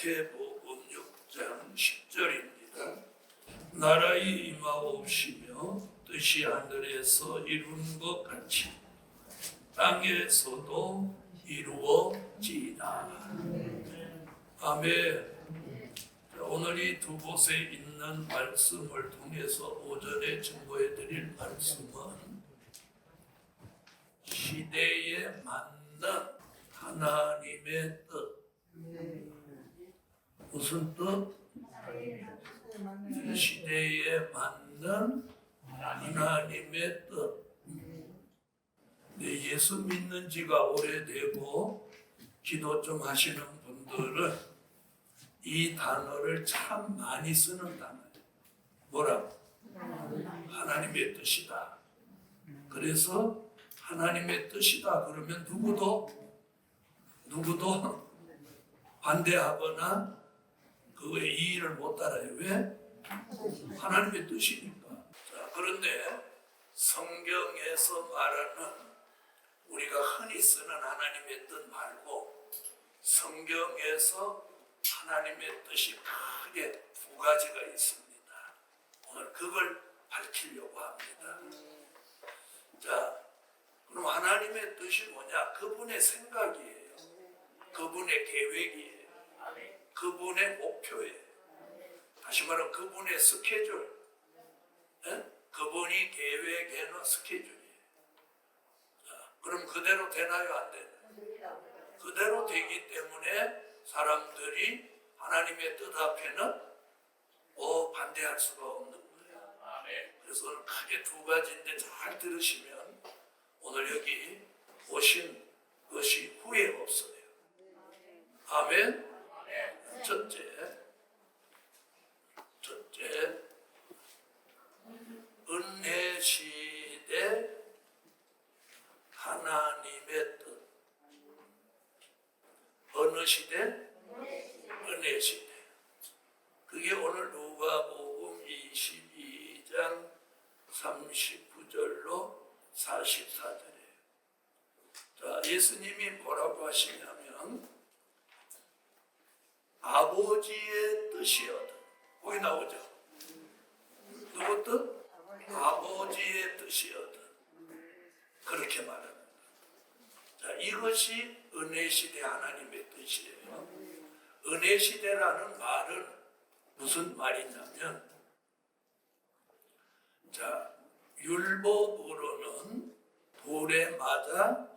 마태복음 6장 10절입니다. 나라의 임하옵시며 뜻이 하늘에서 이룬 것 같이 땅에서도 이루어지이다. 아멘. 오늘 이 두 곳에 있는 말씀을 통해서 오전에 증거해 드릴 말씀은 시대에 맞는 하나님의 뜻. 무슨 뜻? 시대에 맞는 하나님의 뜻. 예수 믿는 지가 오래되고 기도 좀 하시는 분들은 이 단어를 참 많이 쓰는 단어예요. 뭐라고? 하나님의 뜻이다. 그래서 하나님의 뜻이다 그러면 누구도 반대하거나 그거에 이의를 못 따라요. 왜? 하나님의 뜻이니까. 자, 그런데 성경에서 말하는 우리가 흔히 쓰는 하나님의 뜻 말고 성경에서 하나님의 뜻이 크게 두 가지가 있습니다. 오늘 그걸 밝히려고 합니다. 자, 그럼 하나님의 뜻이 뭐냐? 그분의 생각이에요. 그분의 계획이에요. 그분의 목표예요. 다시 말하면 그분의 스케줄. 그분이 계획해 놓은 스케줄이에요. 그럼 그대로 되나요? 안 되나요? 그대로 되기 때문에 사람들이 하나님의 뜻 앞에는 반대할 수가 없는 거예요. 그래서 오늘 크게 두 가지인데 잘 들으시면 오늘 여기 오신 것이 후회 없어요. 아멘. 첫째, 은혜 시대 하나님의 뜻. 어느 시대? 은혜 시대. 그게 오늘 누가복음 22장 39절로 44절이에요. 자, 예수님이 뭐라고 하시냐면 아버지의 뜻이거든. 거기 나오죠. 누구 뜻? 아버지의 뜻이거든. 그렇게 말합니다. 자, 이것이 은혜 시대 하나님의 뜻이에요. 은혜 시대라는 말은 무슨 말이냐면, 자, 율법으로는 돌에 맞아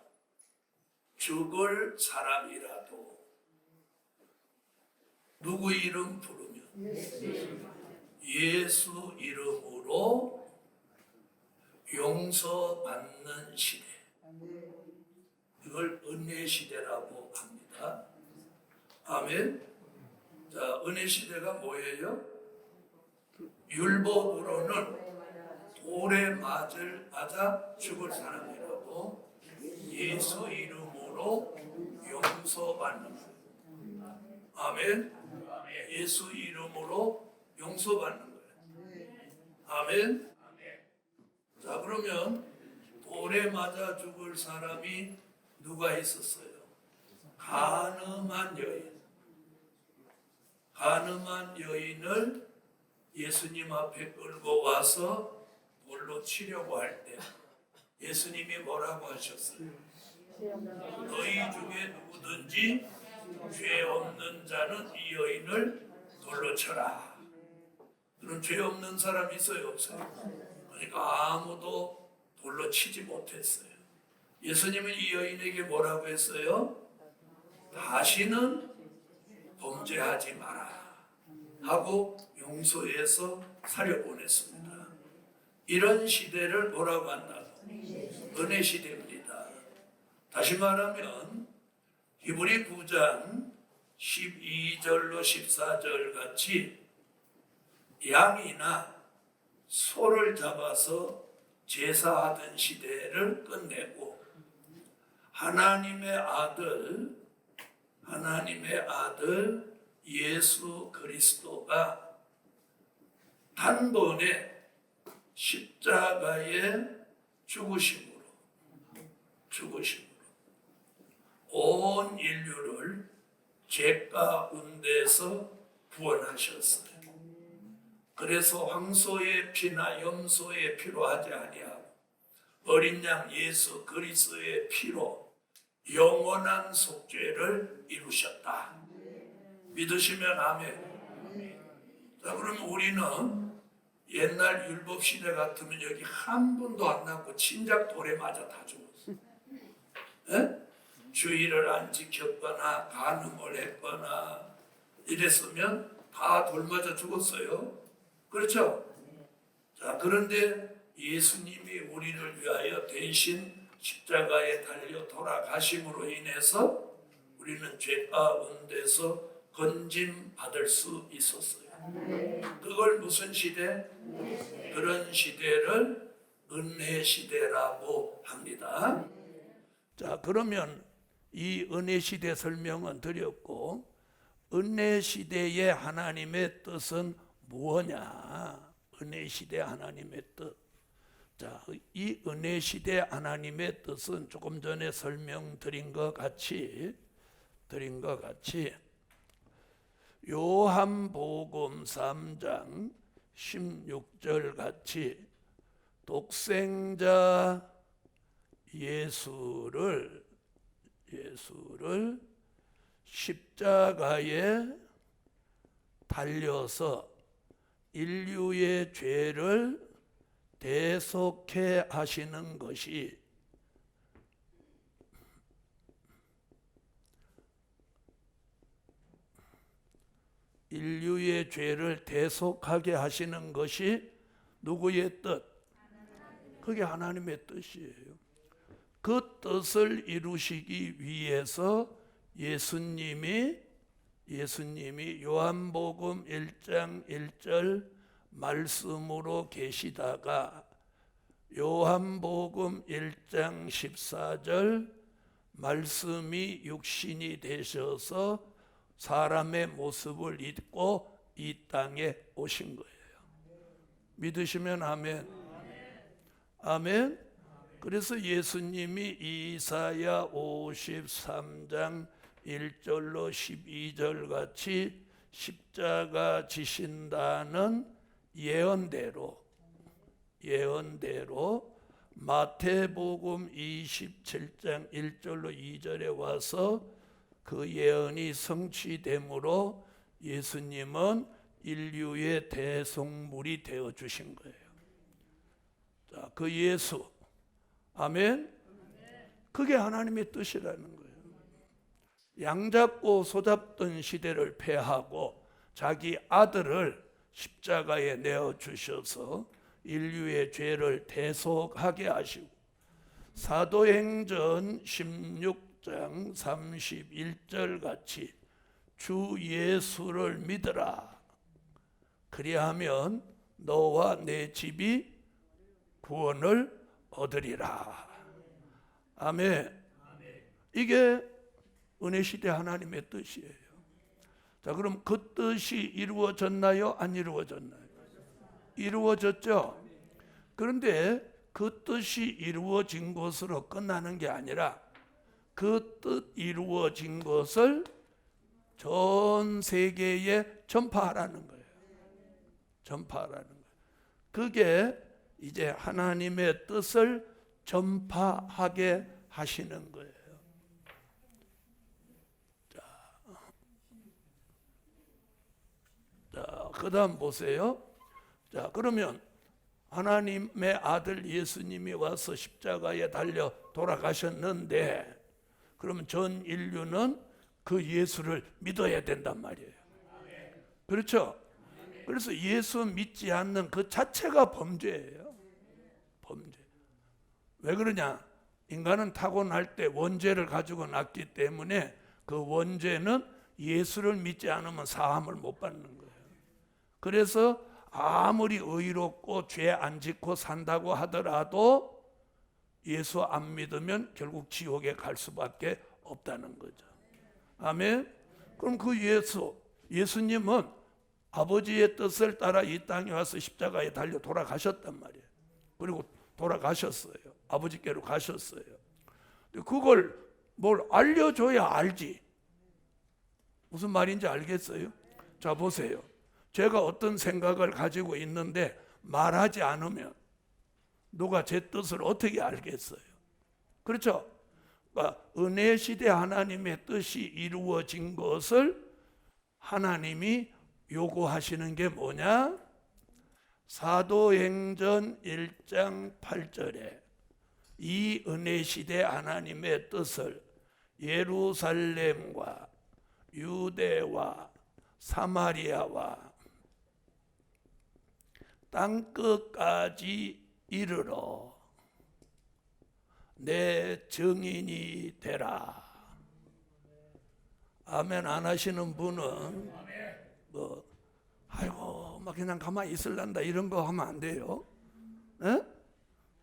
죽을 사람이라도 누구 이름 부르면 예수 이름으로 용서받는 시대. 이걸 은혜 시대라고 합니다. 아멘. 자, 은혜 시대가 뭐예요? 율법으로는 돌에 맞아 죽을 사람이라고 예수 이름으로 용서받는 거예요. 아멘. 예수 이름으로 용서받는 거예요. 아멘. 자, 그러면 돌에 맞아 죽을 사람이 누가 있었어요? 간음한 여인. 간음한 여인을 예수님 앞에 끌고 와서 돌로 치려고 할 때 예수님이 뭐라고 하셨어요? 너희 중에 누구든지 죄 없는 자는 이 여인을 돌로 쳐라. 그럼 죄 없는 사람 있어요? 없어요? 그러니까 아무도 돌로 치지 못했어요. 예수님은 이 여인에게 뭐라고 했어요? 다시는 범죄하지 마라 하고 용서해서 살려보냈습니다. 이런 시대를 뭐라고 한다고? 은혜 시대입니다. 다시 말하면 히브리 9장 12절로 14절 같이 양이나 소를 잡아서 제사하던 시대를 끝내고 하나님의 아들 예수 그리스도가 단번에 십자가에 죽으심으로 온 인류를 죄 가운데서 구원하셨어요. 그래서 황소의 피나 염소의 피로 하지 아니하고 어린 양 예수 그리스도의 피로 영원한 속죄를 이루셨다. 믿으시면 아멘. 자, 그러면 우리는 옛날 율법 시대 같으면 여기 한 분도 안 남고 친작 돌에 맞아 다 죽었어. 에? 주의를 안 지켰거나 간음을 했거나 이랬으면 다 돌 맞아 죽었어요. 그렇죠? 자, 그런데 예수님이 우리를 위하여 대신 십자가에 달려 돌아가심으로 인해서 우리는 죄 가운데서 건짐 받을 수 있었어요. 그걸 무슨 시대? 그런 시대를 은혜 시대라고 합니다. 자, 그러면 이 은혜 시대 설명은 드렸고, 은혜 시대의 하나님의 뜻은 무엇냐? 은혜 시대 하나님의 뜻. 자, 이 은혜 시대 하나님의 뜻은 조금 전에 설명드린 것 같이 요한복음 3장 16절 같이 독생자 예수를 십자가에 달려서 인류의 죄를 대속해 하시는 것이 인류의 죄를 대속하게 하시는 것이 누구의 뜻? 그게 하나님의 뜻이에요. 그 뜻을 이루시기 위해서 예수님이 요한복음 1장 1절 말씀으로 계시다가 요한복음 1장 14절 말씀이 육신이 되셔서 사람의 모습을 입고 이 땅에 오신 거예요. 믿으시면 아멘. 아멘. 그래서 예수님이 이사야 53장 1절로 12절 같이 십자가 지신다는 예언대로 마태복음 27장 1절로 2절에 와서 그 예언이 성취됨으로 예수님은 인류의 대속물이 되어 주신 거예요. 자, 그 예수, 아멘. 그게 하나님의 뜻이라는 거예요. 양잡고 소잡던 시대를 폐하고 자기 아들을 십자가에 내어 주셔서 인류의 죄를 대속하게 하시고 사도행전 16장 31절 같이 주 예수를 믿으라. 그리하면 너와 내 집이 구원을 얻으리라. 아멘. 이게 은혜 시대 하나님의 뜻이에요. 자, 그럼 그 뜻이 이루어졌나요? 안 이루어졌나요? 이루어졌죠. 그런데 그 뜻이 이루어진 것으로 끝나는 게 아니라 그 뜻 이루어진 것을 전 세계에 전파하라는 거예요. 전파하라는 거예요. 그게 이제 하나님의 뜻을 전파하게 하시는 거예요. 자, 그 다음 보세요. 자, 그러면 하나님의 아들 예수님이 와서 십자가에 달려 돌아가셨는데, 그러면 전 인류는 그 예수를 믿어야 된단 말이에요. 그렇죠? 그래서 예수 믿지 않는 그 자체가 범죄예요. 범죄. 왜 그러냐? 인간은 타고날 때 원죄를 가지고 났기 때문에 그 원죄는 예수를 믿지 않으면 사함을 못 받는 거예요. 그래서 아무리 의롭고 죄 안 짓고 산다고 하더라도 예수 안 믿으면 결국 지옥에 갈 수밖에 없다는 거죠. 아멘. 그럼 그 예수님은 아버지의 뜻을 따라 이 땅에 와서 십자가에 달려 돌아가셨단 말이에요. 그리고 돌아가셨어요. 아버지께로 가셨어요. 그걸 뭘 알려줘야 알지. 무슨 말인지 알겠어요? 자, 보세요. 제가 어떤 생각을 가지고 있는데 말하지 않으면 누가 제 뜻을 어떻게 알겠어요? 그렇죠? 그러니까 은혜 시대 하나님의 뜻이 이루어진 것을 하나님이 요구하시는 게 뭐냐? 사도행전 1장 8절에 이 은혜 시대 하나님의 뜻을 예루살렘과 유대와 사마리아와 땅끝까지 이르러 내 증인이 되라. 아멘 안 하시는 분은 뭐 아이고 막 그냥 가만히 있을란다 이런 거 하면 안 돼요. 에?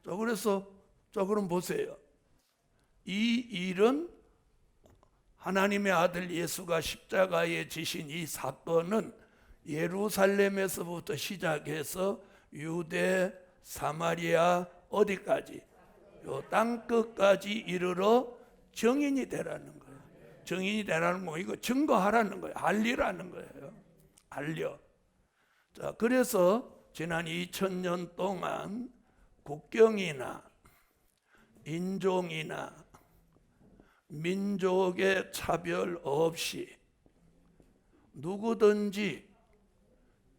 자, 그래서 자, 그럼 보세요. 이 일은 하나님의 아들 예수가 십자가에 지신 이 사건은 예루살렘에서부터 시작해서 유대, 사마리아 어디까지? 요 땅끝까지 이르러 증인이 되라는 거예요. 증인이 되라는 거 이거 증거하라는 거예요. 알리라는 거예요. 알려. 자, 그래서 지난 2000년 동안 국경이나 인종이나 민족의 차별 없이 누구든지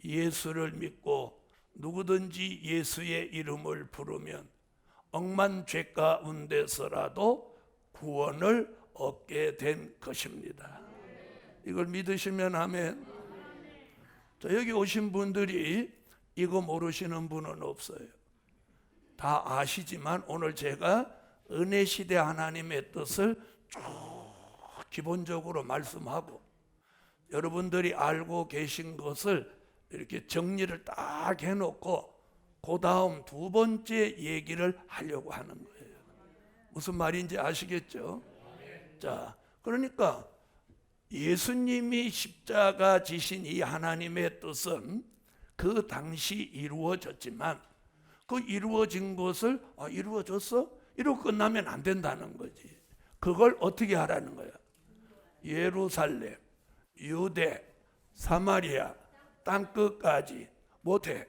예수를 믿고 누구든지 예수의 이름을 부르면 억만 죄 가운데서라도 구원을 얻게 된 것입니다. 이걸 믿으시면 아멘. 자, 여기 오신 분들이 이거 모르시는 분은 없어요. 다 아시지만 오늘 제가 은혜 시대 하나님의 뜻을 쭉 기본적으로 말씀하고 여러분들이 알고 계신 것을 이렇게 정리를 딱 해놓고 그 다음 두 번째 얘기를 하려고 하는 거예요. 무슨 말인지 아시겠죠? 자, 그러니까 예수님이 십자가 지신 이 하나님의 뜻은 그 당시 이루어졌지만 그 이루어진 것을 이루어졌어? 이러고 끝나면 안 된다는 거지. 그걸 어떻게 하라는 거야? 예루살렘, 유대, 사마리아, 땅끝까지 못해.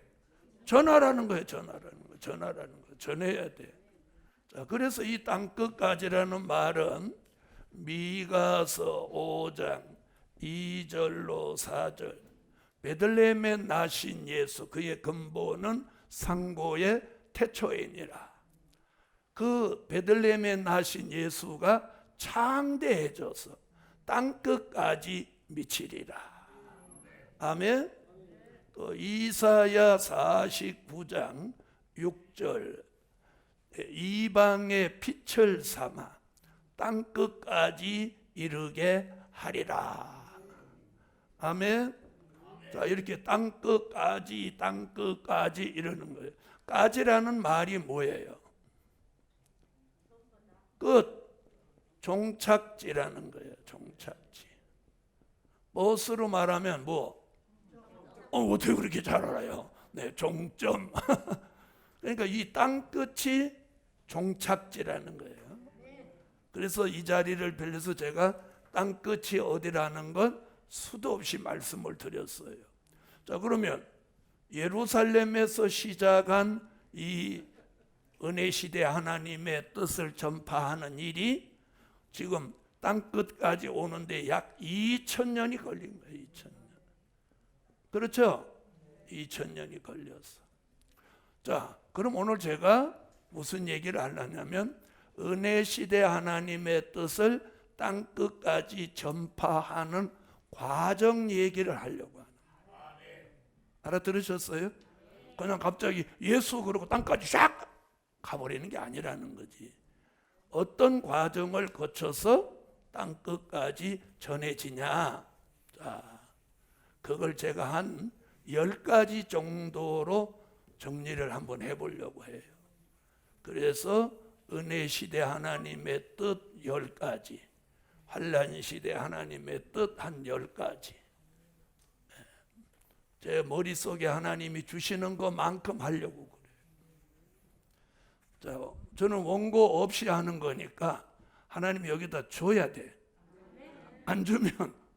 전하라는 거예요. 전하라는 거. 전하라는 거. 전해야 돼. 자, 그래서 이 땅끝까지라는 말은 미가서 5장 2절로 4절 베들레헴에 나신 예수 그의 근본은 상고의 태초이니라. 그 베들레헴에 나신 예수가 창대해져서 땅끝까지 미치리라. 아멘. 또 이사야 49장 6절 이방의 빛을 삼아 땅끝까지 이르게 하리라. 아멘. 자, 이렇게 땅끝까지 이르는 거예요. 까지라는 말이 뭐예요? 끝. 종착지라는 거예요. 종착지. 무엇으로 말하면 뭐? 어떻게 그렇게 잘 알아요? 네, 종점. 그러니까 이 땅끝이 종착지라는 거예요. 그래서 이 자리를 빌려서 제가 땅끝이 어디라는 건 수도 없이 말씀을 드렸어요. 자, 그러면 예루살렘에서 시작한 이 은혜 시대 하나님의 뜻을 전파하는 일이 지금 땅끝까지 오는데 약 2000년이 걸린 거예요. 2000년. 그렇죠? 2000년이 걸렸어. 자, 그럼 오늘 제가 무슨 얘기를 하려냐면 은혜 시대 하나님의 뜻을 땅끝까지 전파하는 과정 얘기를 하려고 하는 거예요. 알아들으셨어요? 그냥 갑자기 예수 그러고 땅까지 샥 가버리는 게 아니라는 거지. 어떤 과정을 거쳐서 땅끝까지 전해지냐. 자, 그걸 제가 한 10가지 정도로 정리를 한번 해보려고 해요. 그래서 은혜 시대 하나님의 뜻 10가지, 환난 시대 하나님의 뜻 한 10가지. 제 머릿속에 하나님이 주시는 것만큼 하려고 그래요. 자, 저는 원고 없이 하는 거니까 하나님이 여기다 줘야 돼. 안 주면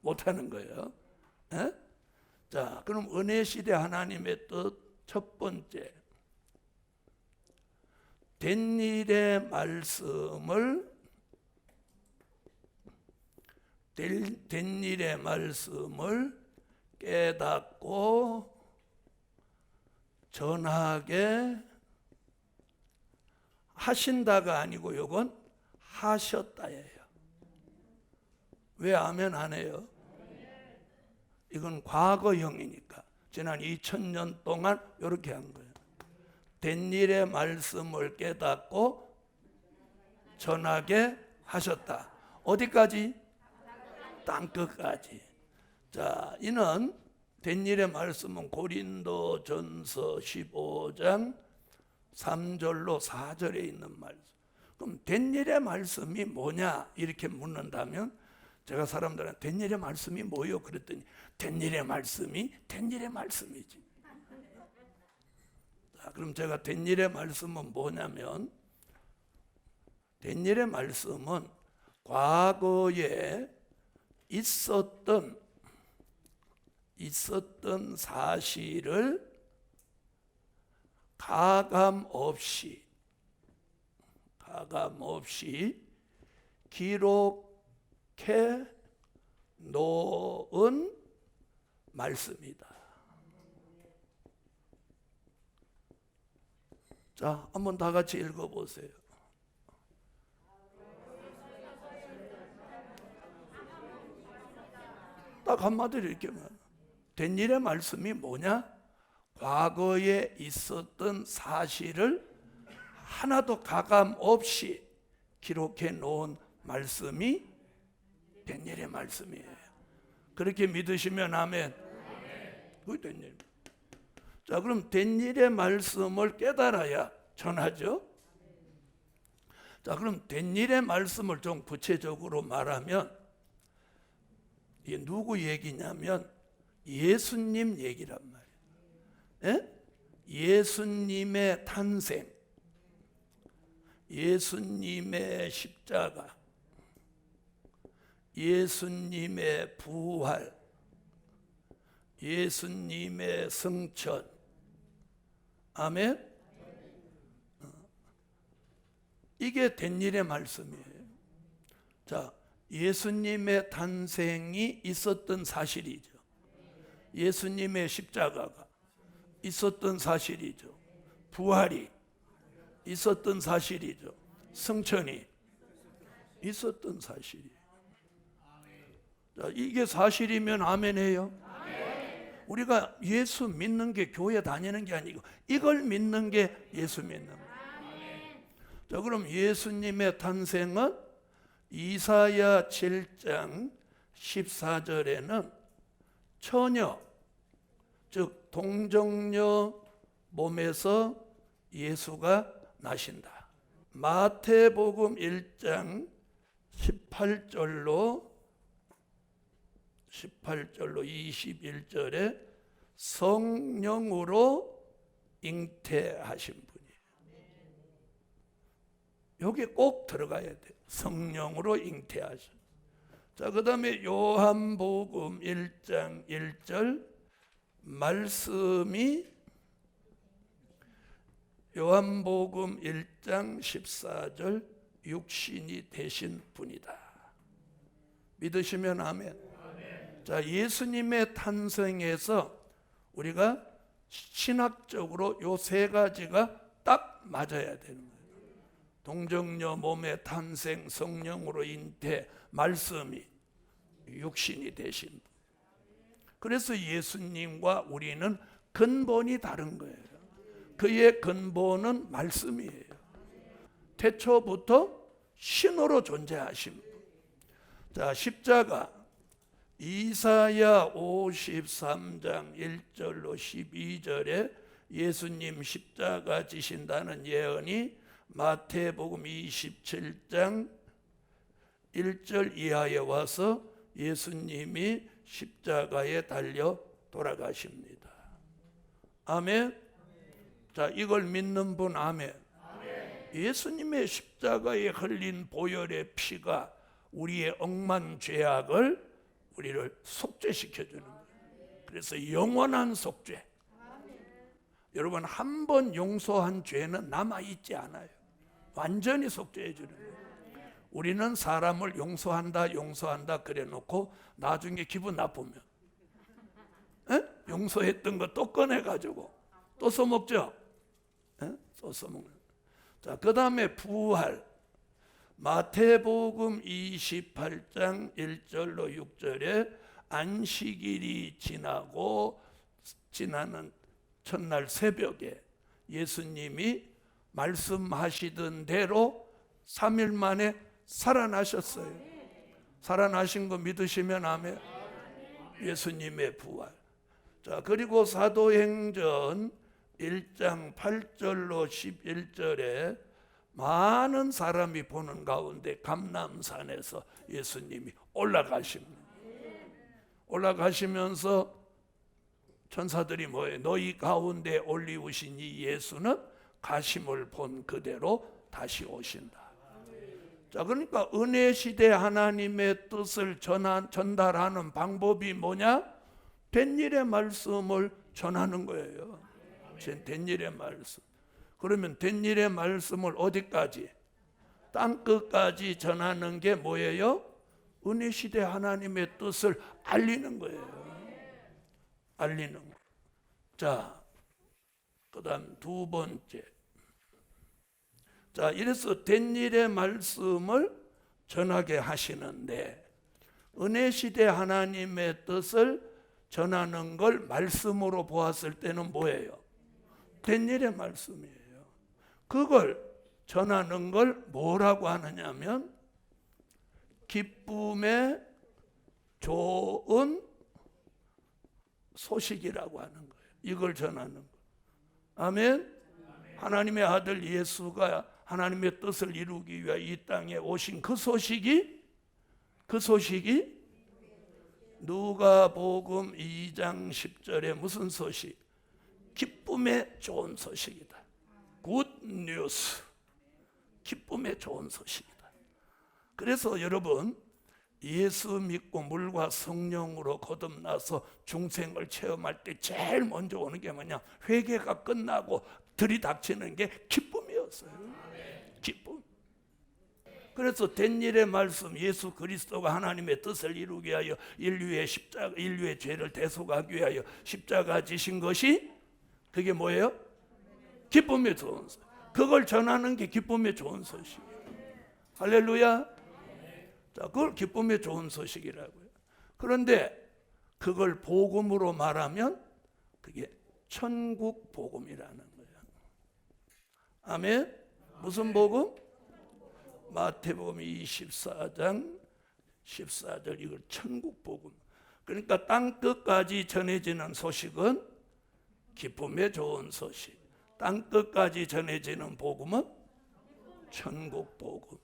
못하는 거예요. 에? 자, 그럼 은혜 시대 하나님의 뜻 첫 번째, 된 일의 말씀을 깨닫고 전하게 하신다가 아니고 이건 하셨다예요. 왜 아멘 안 해요? 이건 과거형이니까 지난 2000년 동안 이렇게 한 거예요. 된 일의 말씀을 깨닫고 전하게 하셨다. 어디까지? 땅끝까지. 자, 이는 된 일의 말씀은 고린도전서 15장 3절로 4절에 있는 말씀. 그럼 된 일의 말씀이 뭐냐 이렇게 묻는다면 제가 사람들한테 된 일의 말씀이 뭐요? 그랬더니 된 일의 말씀이 된 일의 말씀이지. 자, 그럼 제가 된 일의 말씀은 뭐냐면 된 일의 말씀은 과거에 있었던 사실을 가감 없이 기록해 놓은 말씀이다. 자, 한번 다 같이 읽어보세요. 딱 한마디로 이렇게 말해요. 된 일의 말씀이 뭐냐? 과거에 있었던 사실을 하나도 가감 없이 기록해 놓은 말씀이 된 일의 말씀이에요. 그렇게 믿으시면 아멘. 그게 된 일. 자, 그럼 된 일의 말씀을 깨달아야 전하죠. 자, 그럼 된 일의 말씀을 좀 구체적으로 말하면 이게 누구 얘기냐면 예수님 얘기란 말이에요. 예? 예수님의 탄생, 예수님의 십자가, 예수님의 부활, 예수님의 승천. 아멘. 이게 된 일의 말씀이에요. 자, 예수님의 탄생이 있었던 사실이죠. 예수님의 십자가가 있었던 사실이죠. 부활이 있었던 사실이죠. 승천이 있었던 사실이에요. 자, 이게 사실이면 아멘해요. 우리가 예수 믿는 게 교회 다니는 게 아니고 이걸 믿는 게 예수 믿는 거예요. 자, 그럼 예수님의 탄생은 이사야 7장 14절에는 처녀, 즉 동정녀 몸에서 예수가 나신다. 마태복음 1장 18절로 21절에 성령으로 잉태하신 분이에요. 여기 꼭 들어가야 돼요. 성령으로 잉태하신. 자, 그 다음에 요한복음 1장 1절 말씀이 요한복음 1장 14절 육신이 되신 분이다. 믿으시면 아멘. 자, 예수님의 탄생에서 우리가 신학적으로 요 세 가지가 딱 맞아야 되는 거예요. 동정녀 몸의 탄생, 성령으로 잉태, 말씀이 육신이 되신 분. 그래서 예수님과 우리는 근본이 다른 거예요. 그의 근본은 말씀이에요. 태초부터 신으로 존재하신 분. 자, 십자가 이사야 53장 1절로 12절에 예수님 십자가 지신다는 예언이 마태복음 27장 1절 이하에 와서 예수님이 십자가에 달려 돌아가십니다. 아멘. 자, 이걸 믿는 분 아멘. 예수님의 십자가에 흘린 보혈의 피가 우리의 억만 죄악을 우리를 속죄시켜 주는 거예요. 그래서 영원한 속죄. 여러분, 한 번 용서한 죄는 남아있지 않아요. 완전히 속죄해 주는 거예요. 우리는 사람을 용서한다 그래 놓고 나중에 기분 나쁘면 용서했던 거 또 꺼내가지고 또 써먹죠. 또 써먹는. 자, 그 다음에 부활. 마태복음 28장 1절로 6절에 안식일이 지나는 첫날 새벽에 예수님이 말씀하시던 대로 3일 만에 살아나셨어요. 살아나신 거 믿으시면 아멘. 예수님의 부활. 자, 그리고 사도행전 1장 8절로 11절에 많은 사람이 보는 가운데 감람산에서 예수님이 올라가십니다. 올라가시면서 천사들이 뭐예요? 너희 가운데 올리우신 이 예수는 가심을 본 그대로 다시 오신다. 자, 그러니까 은혜 시대 하나님의 뜻을 전달하는 방법이 뭐냐? 된 일의 말씀을 전하는 거예요. 된 일의 말씀. 그러면 된 일의 말씀을 어디까지? 땅 끝까지 전하는 게 뭐예요? 은혜 시대 하나님의 뜻을 알리는 거예요. 알리는 거. 자, 그다음 두 번째. 자, 이래서 된 일의 말씀을 전하게 하시는데 은혜 시대 하나님의 뜻을 전하는 걸 말씀으로 보았을 때는 뭐예요? 된 일의 말씀이에요. 그걸 전하는 걸 뭐라고 하느냐면 기쁨의 좋은 소식이라고 하는 거예요. 이걸 전하는 거. 아멘. 하나님의 아들 예수가 하나님의 뜻을 이루기 위해 이 땅에 오신 그 소식이 누가복음 2장 10절에 무슨 소식? 기쁨의 좋은 소식이다. 굿 뉴스. 기쁨의 좋은 소식이다. 그래서 여러분, 예수 믿고 물과 성령으로 거듭나서 중생을 체험할 때 제일 먼저 오는 게 뭐냐? 회개가 끝나고 들이닥치는 게 기쁨이었어요. 기쁨. 그래서 된 일의 말씀, 예수 그리스도가 하나님의 뜻을 이루기 위하여 인류의 죄를 대속하기 위하여 십자가 지신 것이 그게 뭐예요? 기쁨의 좋은 소식. 그걸 전하는 게 기쁨의 좋은 소식이에요. 할렐루야. 자, 그걸 기쁨의 좋은 소식이라고요. 그런데 그걸 복음으로 말하면 그게 천국 복음이라는 거예요. 아멘. 무슨 복음? 마태복음 24장 14절, 이걸 천국 복음. 그러니까 땅 끝까지 전해지는 소식은 기쁨의 좋은 소식. 땅 끝까지 전해지는 복음은 천국 복음.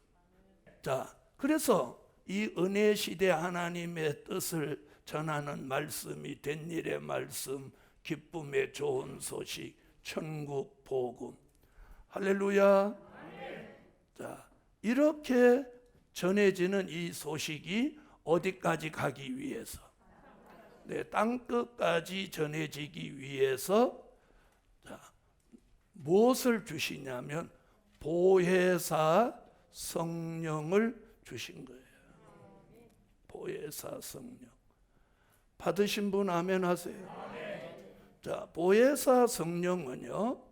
자, 그래서 이 은혜 시대 하나님의 뜻을 전하는 말씀이 된 일의 말씀, 기쁨의 좋은 소식, 천국 복음. 할렐루야. 자, 이렇게 전해지는 이 소식이 어디까지 가기 위해서? 땅 끝까지 전해지기 위해서 자, 무엇을 주시냐면 보혜사 성령을 주신 거예요. 보혜사 성령. 받으신 분 아멘 하세요. 자, 보혜사 성령은요,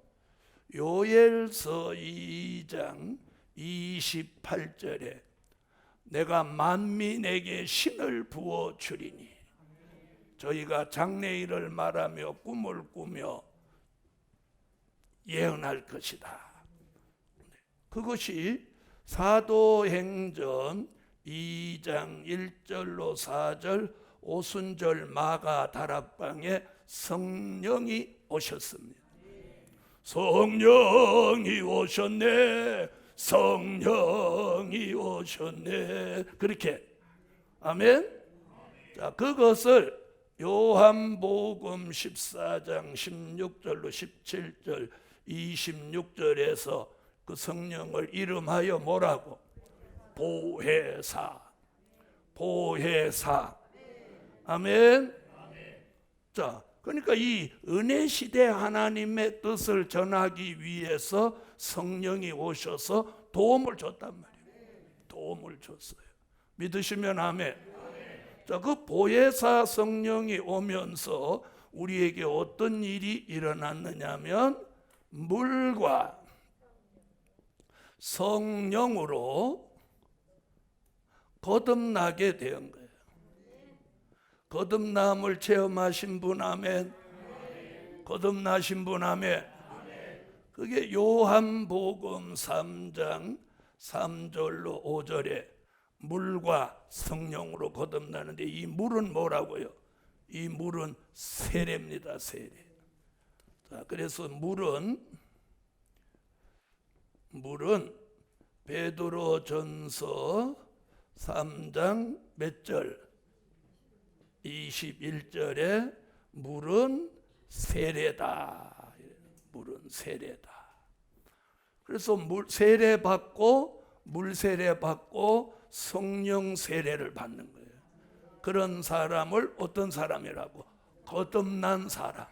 요엘서 2장 28절에 내가 만민에게 신을 부어 주리니 저희가 장래일을 말하며 꿈을 꾸며 예언할 것이다. 그것이 사도행전 2장 1절로 4절 오순절 마가 다락방에 성령이 오셨습니다. 성령이 오셨네, 성령이 오셨네. 그렇게. 아멘. 자, 그것을 요한복음 14장 16절로 17절 26절에서 그 성령을 이름하여 뭐라고? 보혜사. 보혜사. 아멘. 자, 그러니까 이 은혜 시대 하나님의 뜻을 전하기 위해서 성령이 오셔서 도움을 줬단 말이에요. 도움을 줬어요. 믿으시면 아멘. 자, 그 보혜사 성령이 오면서 우리에게 어떤 일이 일어났느냐면 물과 성령으로 거듭나게 된 거예요. 거듭남을 체험하신 분 아멘. 거듭나신 분 아멘. 그게 요한복음 3장 3절로 5절에 물과 성령으로 거듭나는데, 이 물은 뭐라고요? 이 물은 세례입니다. 세례. 자, 그래서 물은 베드로전서 3장 몇 절? 21절에 물은 세례다. 물은 세례다. 그래서 세례 받고 물 세례 받고 성령 세례를 받는 거예요. 그런 사람을 어떤 사람이라고? 거듭난 사람.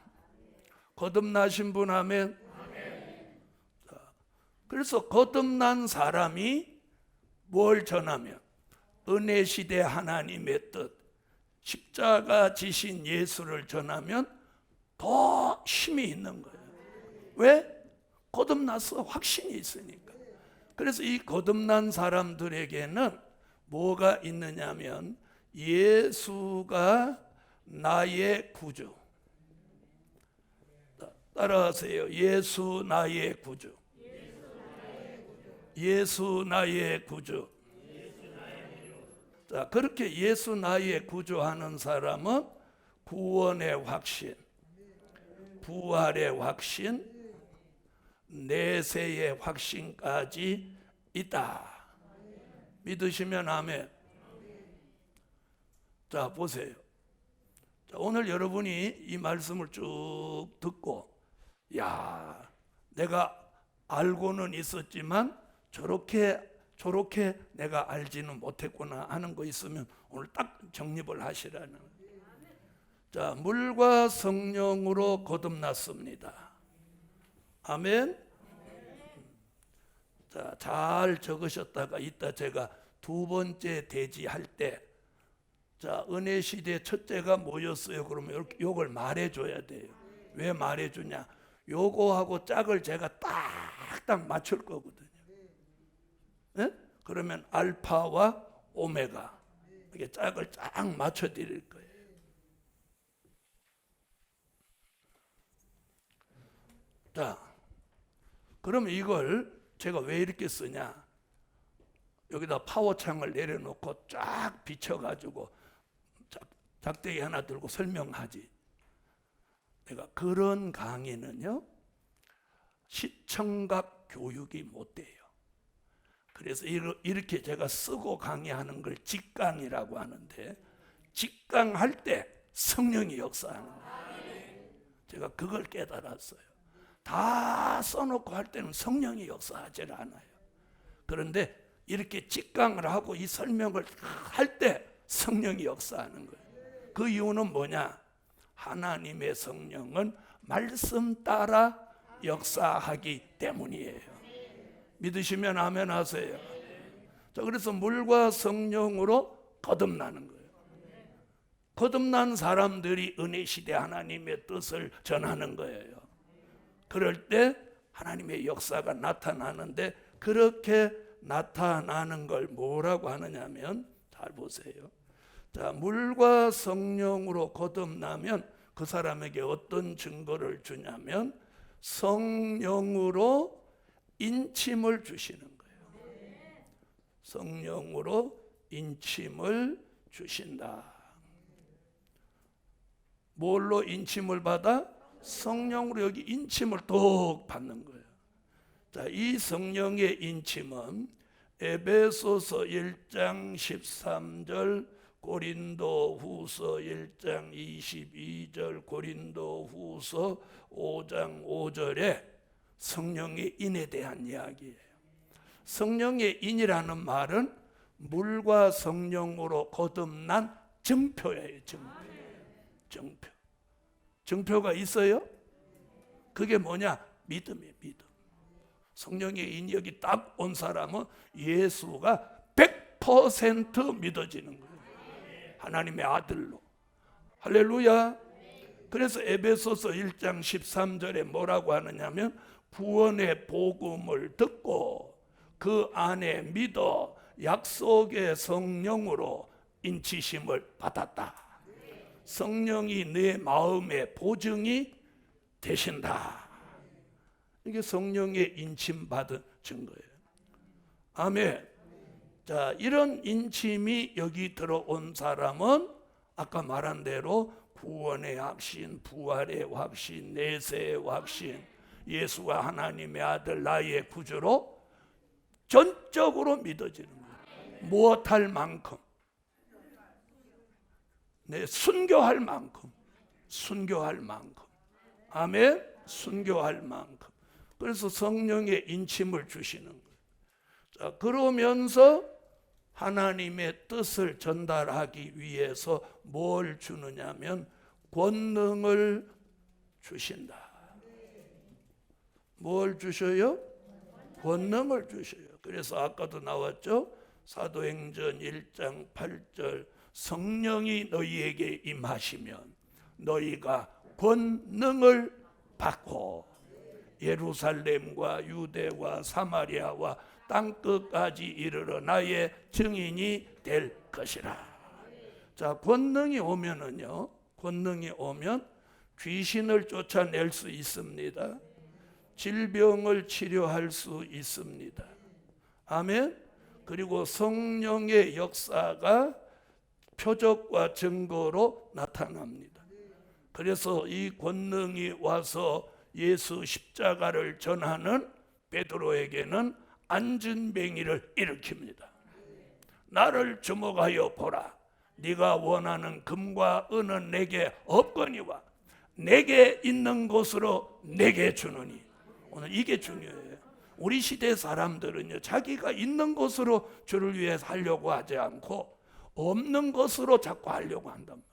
거듭나신 분 아멘. 그래서 거듭난 사람이 뭘 전하면? 은혜 시대 하나님의 뜻, 십자가 지신 예수를 전하면 더 힘이 있는 거예요. 왜? 거듭나서 확신이 있으니까. 그래서 이 거듭난 사람들에게는 뭐가 있느냐면 예수가 나의 구주. 따라하세요. 예수 나의 구주. 예수 나의 구주. 자, 그렇게 예수 나의 구주하는 사람은 구원의 확신, 부활의 확신, 내세의 확신까지 있다. 믿으시면 아멘. 자, 보세요. 자, 오늘 여러분이 이 말씀을 쭉 듣고, 야, 내가 알고는 있었지만 저렇게 내가 알지는 못했구나 하는 거 있으면 오늘 딱 정립을 하시라는. 자, 물과 성령으로 거듭났습니다. 아멘. 자, 잘 적으셨다가 이따 제가 두 번째 대지할 때, 자, 은혜 시대 첫째가 뭐였어요? 그러면 요걸 말해줘야 돼요. 왜 말해주냐? 요거하고 짝을 제가 딱딱 맞출 거거든요. 네? 그러면 알파와 오메가, 이게 짝을 쫙 맞춰 드릴 거예요. 자, 그럼 이걸 제가 왜 이렇게 쓰냐? 여기다 파워창을 내려놓고 쫙 비춰가지고 작대기 하나 들고 설명하지. 내가 그런 강의는요, 시청각 교육이 못 돼요. 그래서 이렇게 제가 쓰고 강의하는 걸 직강이라고 하는데, 직강할 때 성령이 역사하는 거예요. 제가 그걸 깨달았어요. 다 써놓고 할 때는 성령이 역사하지 않아요. 그런데 이렇게 직강을 하고 이 설명을 할 때 성령이 역사하는 거예요. 그 이유는 뭐냐? 하나님의 성령은 말씀 따라 역사하기 때문이에요. 믿으시면 아멘 하세요. 자, 그래서 물과 성령으로 거듭나는 거예요. 거듭난 사람들이 은혜 시대 하나님의 뜻을 전하는 거예요. 그럴 때 하나님의 역사가 나타나는데, 그렇게 나타나는 걸 뭐라고 하느냐면, 잘 보세요. 자, 물과 성령으로 거듭나면 그 사람에게 어떤 증거를 주냐면 성령으로 인침을 주시는 거예요. 성령으로 인침을 주신다. 뭘로 인침을 받아? 성령으로 여기 인침을 뚝 받는 거예요. 자, 이 성령의 인침은 에베소서 1장 13절, 고린도 후서 1장 22절, 고린도 후서 5장 5절에 성령의 인에 대한 이야기예요. 성령의 인이라는 말은 물과 성령으로 거듭난 정표예요. 정표. 정표가 있어요? 그게 뭐냐? 믿음이에요. 믿음. 성령의 인력이 딱 온 사람은 예수가 100% 믿어지는 거예요. 하나님의 아들로. 할렐루야. 그래서 에베소서 1장 13절에 뭐라고 하느냐면 구원의 복음을 듣고 그 안에 믿어 약속의 성령으로 인치심을 받았다. 성령이 내 마음의 보증이 되신다. 이게 성령의 인침 받은 증거예요. 아멘. 자, 이런 인침이 여기 들어온 사람은 아까 말한 대로 구원의 확신, 부활의 확신, 내세의 확신, 예수가 하나님의 아들 나의 구주로 전적으로 믿어지는 거예요. 무엇할 만큼, 순교할 만큼, 순교할 만큼. 아멘. 순교할 만큼. 그래서 성령의 인침을 주시는 거예요. 자, 그러면서 하나님의 뜻을 전달하기 위해서 뭘 주느냐면 권능을 주신다. 뭘 주셔요? 권능을 주셔요. 그래서 아까도 나왔죠? 사도행전 1장 8절 성령이 너희에게 임하시면 너희가 권능을 받고 예루살렘과 유대와 사마리아와 땅끝까지 이르러 나의 증인이 될 것이라. 자, 권능이 오면은요, 권능이 오면 귀신을 쫓아낼 수 있습니다. 질병을 치료할 수 있습니다. 아멘. 그리고 성령의 역사가 표적과 증거로 나타납니다. 그래서 이 권능이 와서 예수 십자가를 전하는 베드로에게는 안진뱅이를 일으킵니다. 나를 주목하여 보라. 네가 원하는 금과 은은 내게 없거니와 내게 있는 것으로 내게 주느니. 오늘 이게 중요해요. 우리 시대 사람들은요, 자기가 있는 것으로 주를 위해 살려고 하지 않고 없는 것으로 자꾸 하려고 한단 말이에요.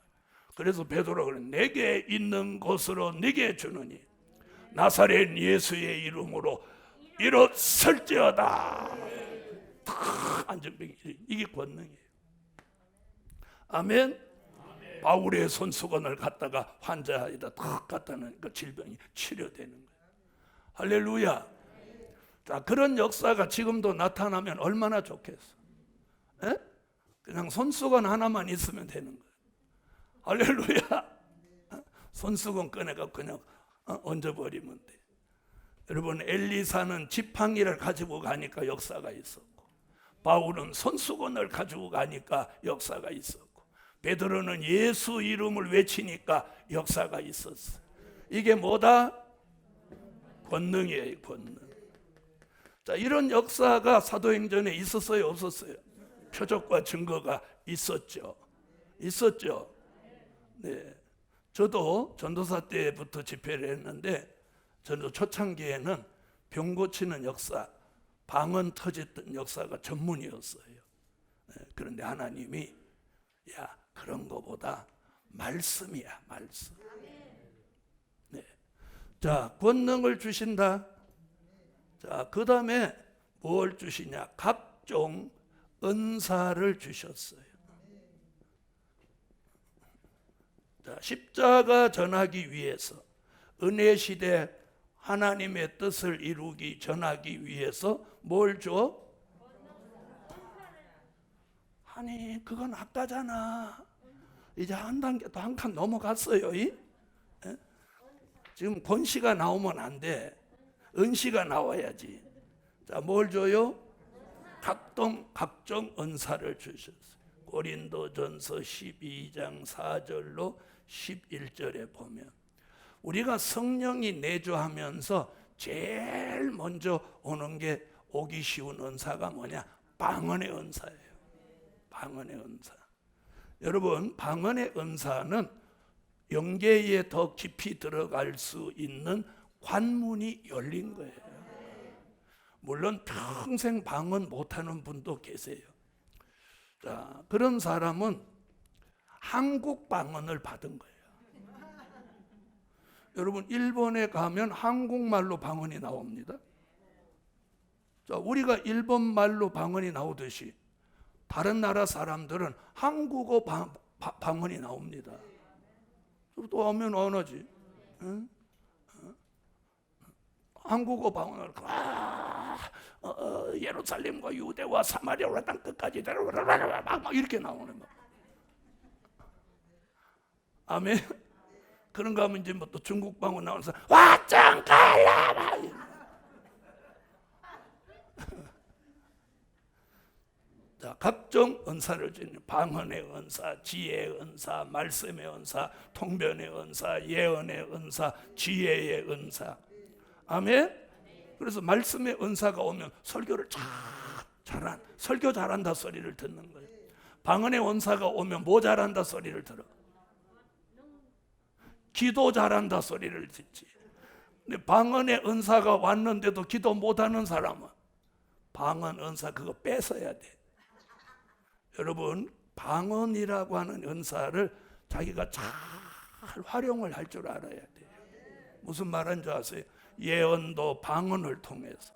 그래서 베드로가 그래, 내게 있는 것으로 네게 주느니 나사렛 예수의 이름으로 일어설지어다. 안전병이 이게 권능이에요. 아멘. 바울의 손수건을 갖다가 환자에다 탁 갖다 놓으니까 질병이 치료되는 거예요. 할렐루야. 자, 그런 역사가 지금도 나타나면 얼마나 좋겠어. 에? 그냥 손수건 하나만 있으면 되는 거예요. 할렐루야. 손수건 꺼내가 그냥 얹어버리면 돼. 여러분, 엘리사는 지팡이를 가지고 가니까 역사가 있었고, 바울은 손수건을 가지고 가니까 역사가 있었고, 베드로는 예수 이름을 외치니까 역사가 있었어. 이게 뭐다? 권능이에요, 권능. 자, 이런 역사가 사도행전에 있었어요, 없었어요? 표적과 증거가 있었죠. 있었죠. 네. 저도 전도사 때부터 집회를 했는데, 저도 초창기에는 병 고치는 역사, 방언 터졌던 역사가 전문이었어요. 네. 그런데 하나님이 야, 그런 거보다 말씀이야, 말씀. 네. 자, 권능을 주신다. 자, 그 다음에 뭘 주시냐? 각종 은사를 주셨어요. 자, 십자가 전하기 위해서, 은혜 시대 하나님의 뜻을 이루기 전하기 위해서 뭘 줘? 아니, 그건 아까잖아. 이제 한 단계 또 한 칸 넘어갔어요. 지금 권시가 나오면 안 돼. 은시가 나와야지. 자, 뭘 줘요? 각종 은사를 주셨어요. 고린도전서 12장 4절로 11절에 보면 우리가 성령이 내주하면서 제일 먼저 오는 게 오기 쉬운 은사가 뭐냐? 방언의 은사예요. 방언의 은사. 여러분, 방언의 은사는 영계에 더 깊이 들어갈 수 있는 관문이 열린 거예요. 물론 평생 방언 못하는 분도 계세요. 자, 그런 사람은 한국 방언을 받은 거예요. 여러분, 일본에 가면 한국말로 방언이 나옵니다. 자, 우리가 일본말로 방언이 나오듯이 다른 나라 사람들은 한국어 방언이 나옵니다. 또 하면 언어지. 응? 한국어 방언을 예루살렘과 유대와 사마리아와 땅 끝까지 막 이렇게 나오는 거. 아멘. 그런가 하면 이제 뭐 또 중국 방언 나오면서 와짱갈라마. 자, 각종 은사를 주는 방언의 은사, 지혜의 은사, 말씀의 은사, 통변의 은사, 예언의 은사, 지혜의 은사. 아멘. 그래서 말씀의 은사가 오면 설교를 설교 잘한다 소리를 듣는 거예요. 방언의 은사가 오면 뭐 잘한다 소리를 들어? 기도 잘한다 소리를 듣지. 근데 방언의 은사가 왔는데도 기도 못하는 사람은 방언 은사 그거 뺏어야 돼. 여러분, 방언이라고 하는 은사를 자기가 잘 활용을 할 줄 알아야 돼요. 무슨 말인지 아세요? 예언도 방언을 통해서,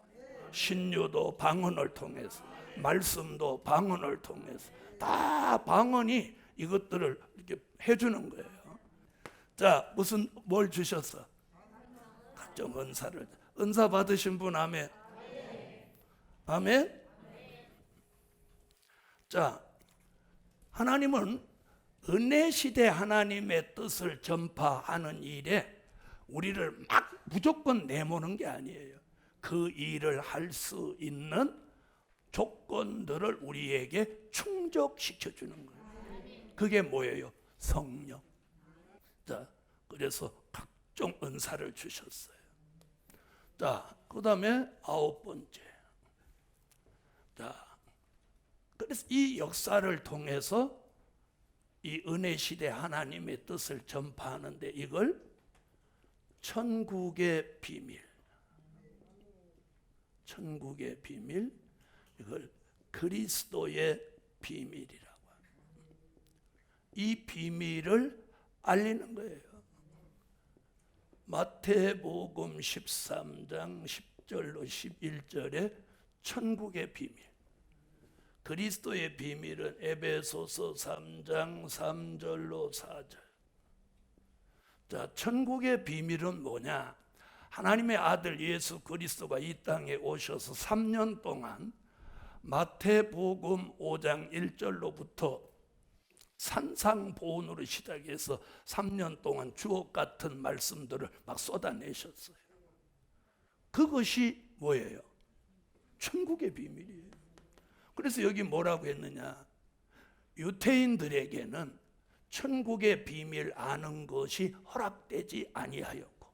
신유도 방언을 통해서, 말씀도 방언을 통해서, 다 방언이 이것들을 이렇게 해주는 거예요. 자, 뭘 주셨어? 각종 은사를. 은사 받으신 분 아멘. 아멘. 자, 하나님은 은혜 시대 하나님의 뜻을 전파하는 일에 우리를 막 무조건 내모는 게 아니에요. 그 일을 할 수 있는 조건들을 우리에게 충족시켜 주는 거예요. 그게 뭐예요? 성령. 자, 그래서 각종 은사를 주셨어요. 자, 그 다음에 9번째. 자, 그래서 이 역사를 통해서 이 은혜 시대 하나님의 뜻을 전파하는데 이걸 천국의 비밀, 천국의 비밀, 이걸 그리스도의 비밀이라고 합니다. 이 비밀을 알리는 거예요. 마태복음 13장 10절로 11절에 천국의 비밀, 그리스도의 비밀은 에베소서 3장 3절로 4절. 자, 천국의 비밀은 뭐냐? 하나님의 아들 예수 그리스도가 이 땅에 오셔서 3년 동안 마태복음 5장 1절로부터 산상보훈으로 시작해서 3년 동안 주옥 같은 말씀들을 막 쏟아내셨어요. 그것이 뭐예요? 천국의 비밀이에요. 그래서 여기 뭐라고 했느냐? 유태인들에게는 천국의 비밀 아는 것이 허락되지 아니하였고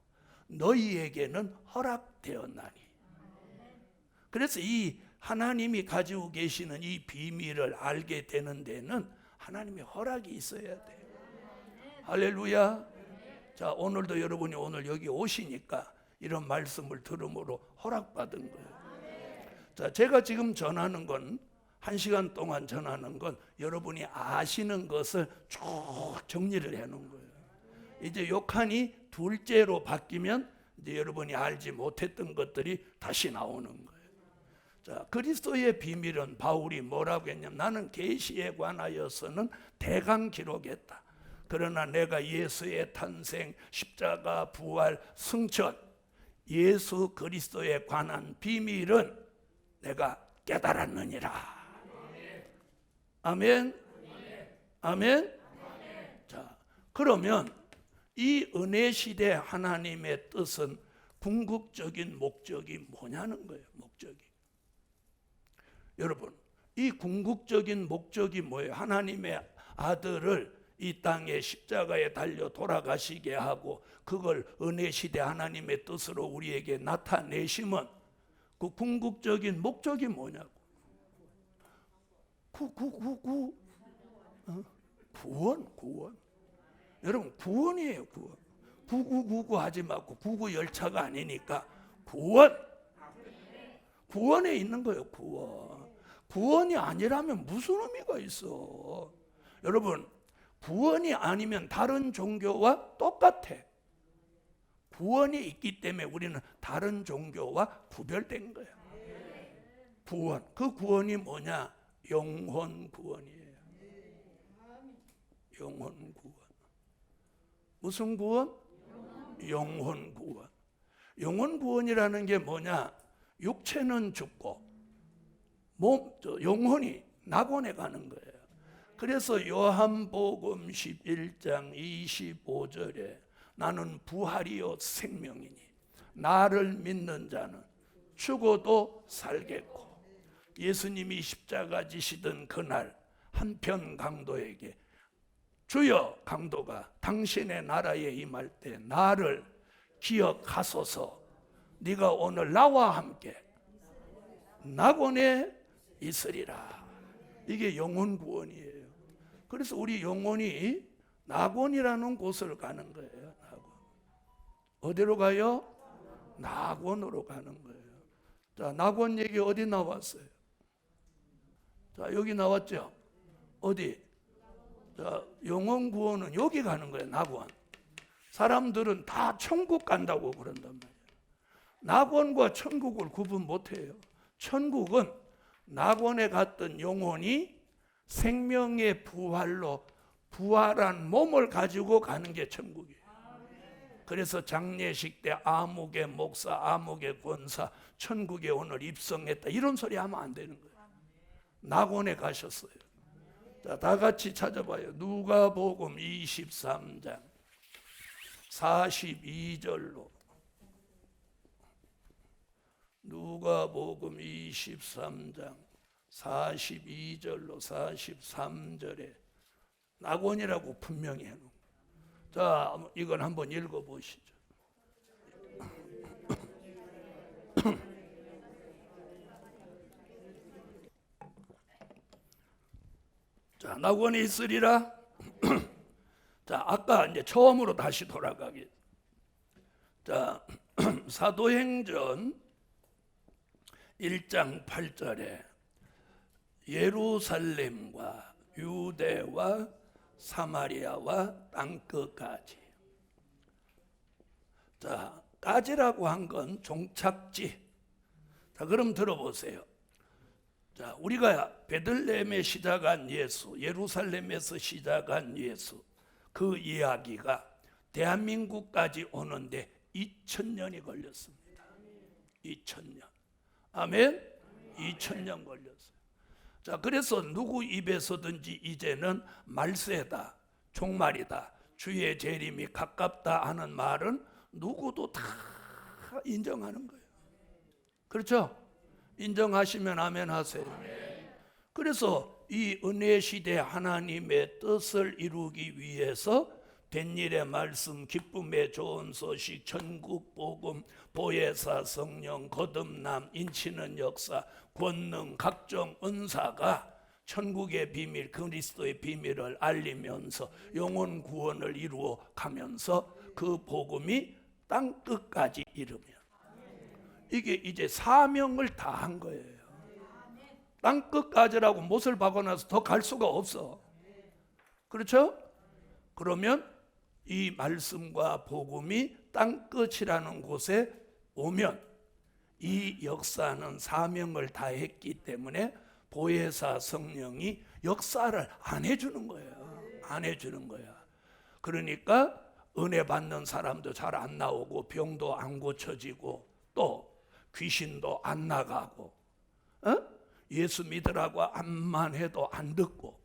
너희에게는 허락되었나니. 그래서 이 하나님이 가지고 계시는 이 비밀을 알게 되는 데는 하나님의 허락이 있어야 돼요. 할렐루야. 자, 오늘도 여러분이 오늘 여기 오시니까 이런 말씀을 들음으로 허락받은 거예요. 자, 제가 지금 전하는 건 1시간 동안 전하는 건 여러분이 아시는 것을 쭉 정리를 해놓은 거예요. 이제 욕한이 둘째로 바뀌면 이제 여러분이 알지 못했던 것들이 다시 나오는 거예요. 자, 그리스도의 비밀은 바울이 뭐라고 했냐면 나는 계시에 관하여서는 대강 기록했다. 그러나 내가 예수의 탄생, 십자가, 부활, 승천, 예수 그리스도에 관한 비밀은 내가 깨달았느니라. 아멘. 아멘. 자, 그러면 이 은혜 시대 하나님의 뜻은 궁극적인 목적이 뭐냐는 거예요. 목적이. 여러분, 이 궁극적인 목적이 뭐예요? 하나님의 아들을 이 땅에 십자가에 달려 돌아가시게 하고 그걸 은혜 시대 하나님의 뜻으로 우리에게 나타내심은 그 궁극적인 목적이 뭐냐고. 구원. 여러분, 구원이에요, 구원. 9999 하지 말고 99 열차가 아니니까 구원에 있는 거예요, 구원. 구원이 아니라면 무슨 의미가 있어? 여러분, 구원이 아니면 다른 종교와 똑같아. 구원이 있기 때문에 우리는 다른 종교와 구별된 거야. 구원. 그 구원이 뭐냐? 영혼 구원이에요. 영혼 구원. 무슨 구원? 영혼 구원. 영혼 구원이라는 게 뭐냐? 육체는 죽고 영혼이 낙원에 가는 거예요. 그래서 요한복음 11장 25절에 나는 부활이요 생명이니 나를 믿는 자는 죽어도 살겠고, 예수님이 십자가 지시던 그날 한편 강도에게 주여, 강도가 당신의 나라에 임할 때 나를 기억하소서. 네가 오늘 나와 함께 낙원에 있으리라. 이게 영혼 구원이에요. 그래서 우리 영혼이 낙원이라는 곳을 가는 거예요. 낙원. 어디로 가요? 낙원으로 가는 거예요. 자, 낙원 얘기 어디 나왔어요? 자, 여기 나왔죠? 어디? 자, 영혼 구원은 여기 가는 거예요. 낙원. 사람들은 다 천국 간다고 그런단 말이에요. 낙원과 천국을 구분 못해요. 천국은 낙원에 갔던 영혼이 생명의 부활로 부활한 몸을 가지고 가는 게 천국이에요. 그래서 장례식 때 아무개 목사, 아무개 권사 천국에 오늘 입성했다 이런 소리 하면 안 되는 거예요. 낙원에 가셨어요. 자, 다 같이 찾아봐요. 누가복음 23장 42절로. 누가복음 23장 42절로 43절에 낙원이라고 분명히 해놓은. 자, 이건 한번 읽어보시죠. 자, 낙원에 있으리라. 자, 아까 이제 처음으로 다시 돌아가기. 자, 사도행전 1장 8절에 예루살렘과 유대와 사마리아와 땅끝까지. 자, 까지라고 한 건 종착지. 자, 그럼 들어보세요. 자, 우리가 베들레헴에 시작한 예수, 예루살렘에서 시작한 예수, 그 이야기가 대한민국까지 오는데 2000년이 걸렸습니다. 2000년. 아멘? 2000년 걸렸어요. 자, 그래서 누구 입에서든지 이제는 말세다, 종말이다, 주의 재림이 가깝다 하는 말은 누구도 다 인정하는 거예요. 그렇죠? 인정하시면 아멘 하세요. 그래서 이 은혜 시대 하나님의 뜻을 이루기 위해서 된 일의 말씀, 기쁨의 좋은 소식, 천국 복음, 보혜사 성령, 거듭남, 인치는 역사, 권능, 각종 은사가 천국의 비밀, 그리스도의 비밀을 알리면서 영혼 구원을 이루어 가면서 그 복음이 땅 끝까지 이르면 이게 이제 사명을 다 한 거예요. 땅 끝까지라고 못을 박아놔서 더 갈 수가 없어. 그렇죠? 그러면 이 말씀과 복음이 땅 끝이라는 곳에 오면 이 역사는 사명을 다했기 때문에 보혜사 성령이 역사를 안 해주는 거예요. 안 해주는 거야. 그러니까 은혜 받는 사람도 잘 안 나오고 병도 안 고쳐지고 또 귀신도 안 나가고 예수 믿으라고 암만 해도 안 듣고.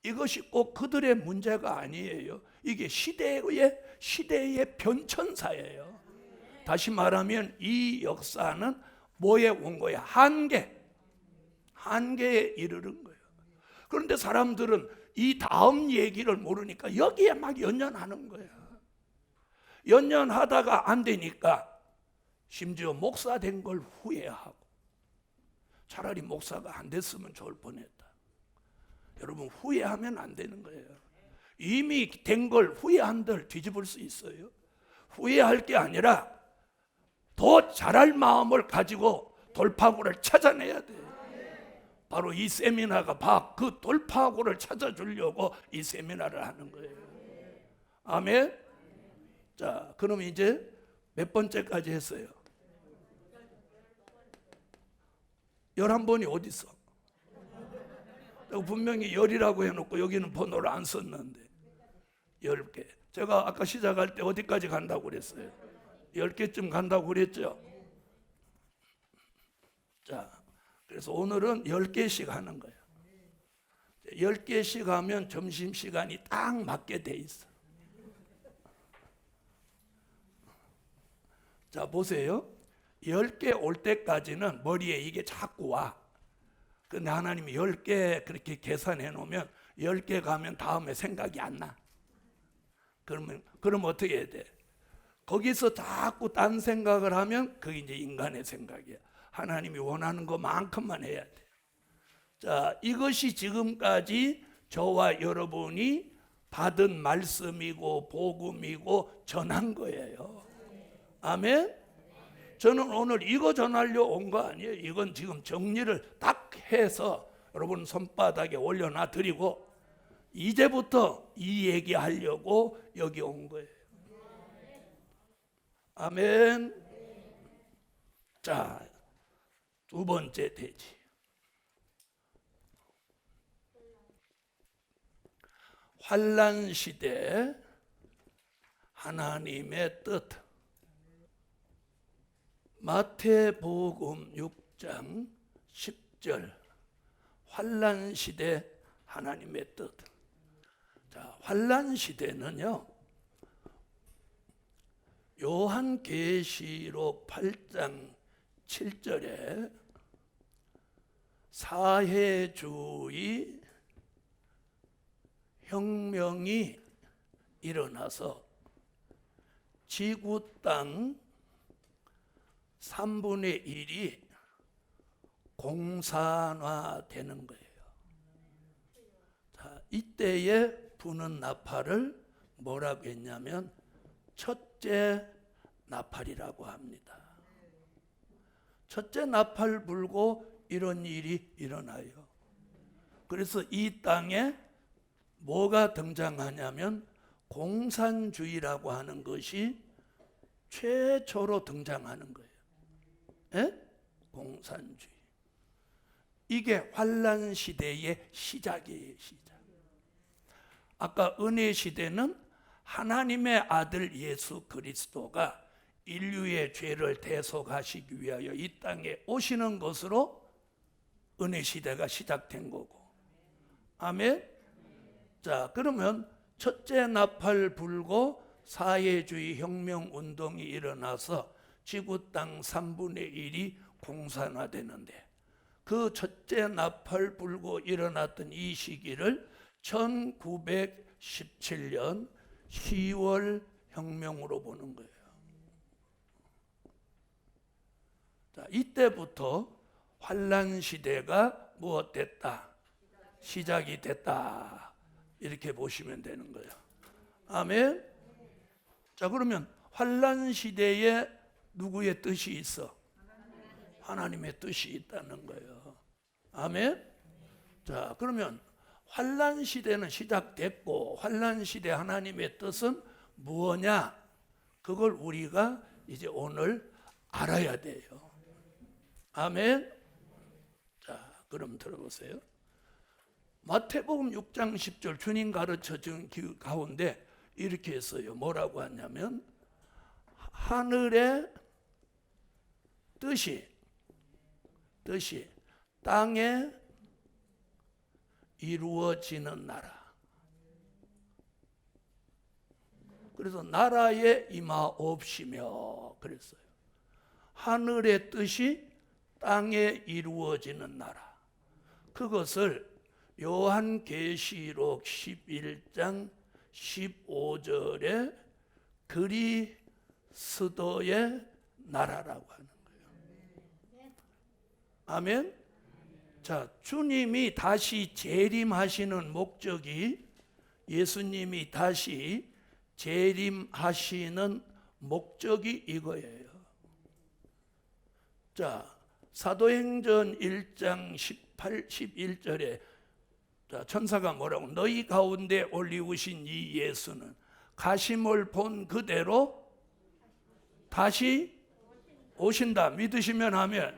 이것이 꼭 그들의 문제가 아니에요. 이게 시대의 변천사예요. 다시 말하면 이 역사는 뭐에 온 거야? 한계에 이르는 거예요. 그런데 사람들은 이 다음 얘기를 모르니까 여기에 막 연연하는 거야. 연연하다가 안 되니까 심지어 목사 된 걸 후회하고, 차라리 목사가 안 됐으면 좋을 뻔했다. 여러분, 후회하면 안 되는 거예요. 이미 된 걸 후회한들 뒤집을 수 있어요. 후회할 게 아니라 더 잘할 마음을 가지고 돌파구를 찾아내야 돼요. 바로 이 세미나가 그 돌파구를 찾아주려고 이 세미나를 하는 거예요. 아멘. 자, 그럼 이제 몇 번째까지 했어요? 11번이 어디 있어? 분명히 10이라고 해놓고 여기는 번호를 안 썼는데 10개. 제가 아까 시작할 때 어디까지 간다고 그랬어요? 10개쯤 간다고 그랬죠? 자, 그래서 오늘은 10개씩 하는 거예요. 10개씩 하면 점심시간이 딱 맞게 돼 있어. 자, 보세요. 10개 올 때까지는 머리에 이게 자꾸 와. 근데 하나님이 10개 그렇게 계산해 놓으면 10개 가면 다음에 생각이 안 나. 그럼 어떻게 해야 돼? 거기서 자꾸 딴 생각을 하면 그게 이제 인간의 생각이야. 하나님이 원하는 것만큼만 해야 돼. 자, 이것이 지금까지 저와 여러분이 받은 말씀이고 복음이고 전한 거예요. 아멘. 저는 오늘 이거 전하려 온 거 아니에요. 이건 지금 정리를 딱 해서 여러분 손바닥에 올려놔 드리고 이제부터 이 얘기하려고 여기 온 거예요. 아멘. 자, 두 번째 대지. 환난 시대 하나님의 뜻. 마태복음 6장 10절. 환난 시대 하나님의 뜻. 자, 환난 시대는요. 요한계시록 8장 7절에 사해주의 혁명이 일어나서 지구 땅 3분의 1이 공산화되는 거예요. 자, 이때에 부는 나팔을 뭐라고 했냐면 첫째 나팔이라고 합니다. 첫째 나팔 불고 이런 일이 일어나요. 그래서 이 땅에 뭐가 등장하냐면 공산주의라고 하는 것이 최초로 등장하는 거예요. 에? 공산주의. 이게 환난 시대의 시작이에요. 시작. 아까 은혜 시대는 하나님의 아들 예수 그리스도가 인류의 죄를 대속하시기 위하여 이 땅에 오시는 것으로 은혜 시대가 시작된 거고. 아멘. 자, 그러면 첫째 나팔 불고 사회주의 혁명 운동이 일어나서 지구 땅 3분의 1이 공산화되는데 그 첫째 나팔 불고 일어났던 이 시기를 1917년 10월 혁명으로 보는 거예요. 자, 이때부터 환난 시대가 무엇됐다? 시작이 됐다. 이렇게 보시면 되는 거예요. 아멘. 자, 그러면 환난 시대에 누구의 뜻이 있어? 하나님의 뜻이 있다는 거예요. 아멘. 자, 그러면 환난 시대는 시작됐고 환난 시대 하나님의 뜻은 무엇냐? 그걸 우리가 이제 오늘 알아야 돼요. 아멘. 자, 그럼 들어보세요. 마태복음 6장 10절 주님 가르쳐준 가운데 이렇게 했어요. 뭐라고 하냐면 하늘의 뜻이 땅에 이루어지는 나라. 그래서 나라에 임하옵시며 그랬어요. 하늘의 뜻이 땅에 이루어지는 나라. 그것을 요한계시록 11장 15절에 그리스도의 나라라고 하는 거예요. 아멘. 자, 주님이 다시 재림하시는 목적이 예수님이 다시 재림하시는 목적이 이거예요. 자, 사도행전 1장 18, 11절에 천사가 뭐라고, 너희 가운데 올리우신 이 예수는 가심을 본 그대로 다시 오신다. 믿으시면 하면,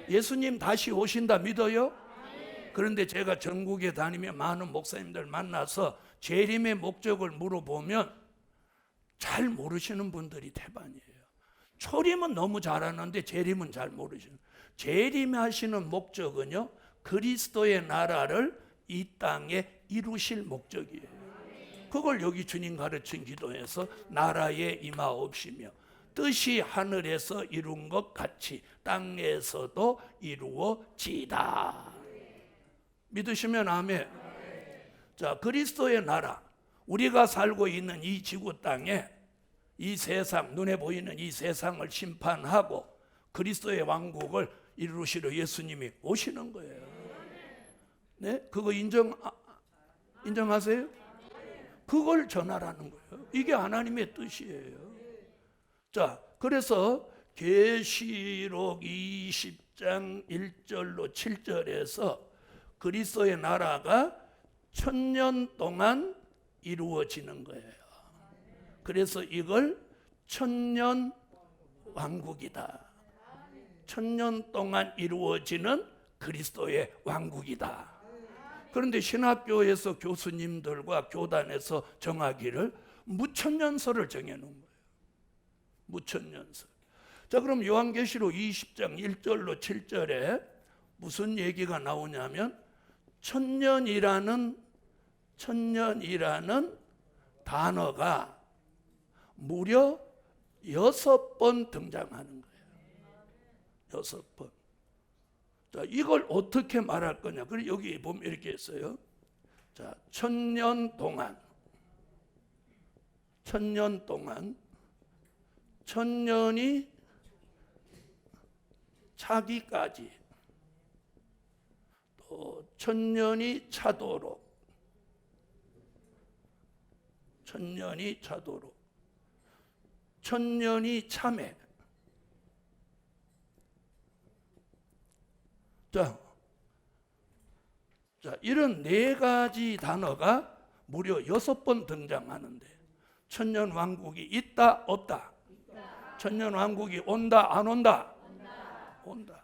예수님 다시 오신다 믿어요? 그런데 제가 전국에 다니며 많은 목사님들 만나서 재림의 목적을 물어보면 잘 모르시는 분들이 대반이에요. 초림은 너무 잘하는데 재림은 잘 모르시는. 재림하시는 목적은요, 그리스도의 나라를 이 땅에 이루실 목적이에요. 그걸 여기 주님 가르친 기도에서 나라에 임하옵시며 뜻이 하늘에서 이룬 것 같이 땅에서도 이루어지이다. 믿으시면 아멘. 자, 그리스도의 나라, 우리가 살고 있는 이 지구 땅에, 이 세상, 눈에 보이는 이 세상을 심판하고 그리스도의 왕국을 이루시러 예수님이 오시는 거예요. 네? 그거 인정하세요? 그걸 전하라는 거예요. 이게 하나님의 뜻이에요. 자, 그래서 계시록 20장 1절로 7절에서 그리스도의 나라가 1000년 동안 이루어지는 거예요. 그래서 이걸 천년 왕국이다. 1000년 동안 이루어지는 그리스도의 왕국이다. 그런데 신학교에서 교수님들과 교단에서 정하기를 무천년설을 정해놓은 거예요. 무천년설. 자, 그럼 요한계시록 20장 1절로 7절에 무슨 얘기가 나오냐면 천년이라는 단어가 무려 6번 등장하는 거예요. 6번. 자, 이걸 어떻게 말할 거냐? 그리고 여기 보면 이렇게 했어요. 자, 1000년 동안, 1000년이 차기까지, 또 1000년이 차도록, 1000년이 참회. 자, 이런 4가지 단어가 무려 6번 등장하는데, 천년 왕국이 있다 없다? 천년 왕국이 온다 안 온다? 온다.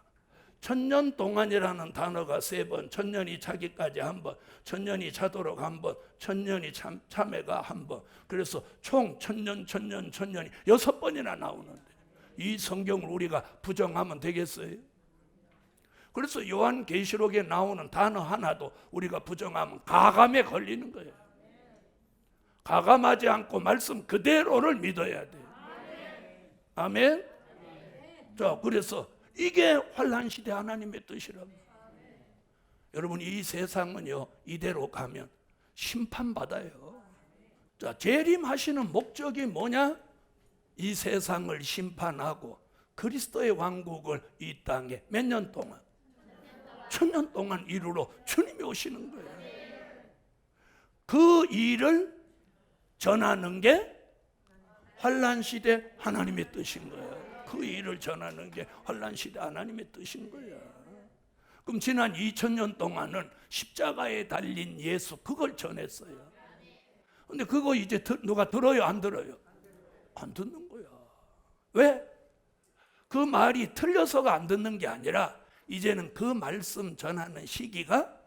1000년 동안이라는 단어가 3번, 1000년이 차기까지 1번, 1000년이 차도록 1번, 1000년이 참회가 1번. 그래서 총 1000년이 6번이나 나오는데 이 성경을 우리가 부정하면 되겠어요? 그래서 요한계시록에 나오는 단어 하나도 우리가 부정하면 가감에 걸리는 거예요. 가감하지 않고 말씀 그대로를 믿어야 돼요. 아멘. 자, 그래서 이게 환란시대 하나님의 뜻이라고. 여러분, 이 세상은요, 이대로 가면 심판받아요. 자, 재림하시는 목적이 뭐냐? 이 세상을 심판하고 그리스도의 왕국을 이 땅에 몇 년 동안? 1000년 동안 이루러 주님이 오시는 거예요. 그 일을 전하는 게 환란시대 하나님의 뜻인 거예요. 그 일을 전하는 게 환란시대 하나님의 뜻인 거야. 그럼 지난 2000년 동안은 십자가에 달린 예수, 그걸 전했어요. 근데 그거 이제 누가 들어요 안 들어요? 안 듣는 거야. 왜? 그 말이 틀려서가 안 듣는 게 아니라 이제는 그 말씀 전하는 시기가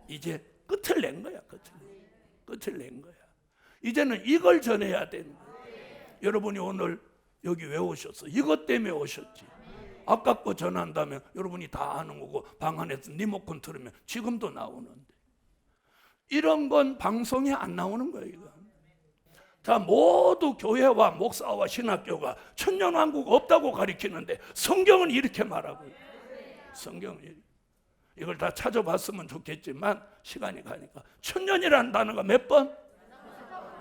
이제 끝을 낸 거야. 끝을 낸 거야. 이제는 이걸 전해야 되는 거야. 여러분이 오늘 여기 왜 오셨어? 이것 때문에 오셨지. 아까 거 전한다면 여러분이 다 아는 거고 방 안에서 리모컨 틀으면 지금도 나오는데 이런 건 방송에 안 나오는 거예요. 이거. 자, 모두 교회와 목사와 신학교가 천년왕국 없다고 가르치는데 성경은 이렇게 말하고 있어요. 성경은 이걸 다 찾아봤으면 좋겠지만 시간이 가니까 천년이라는 단어가 몇 번?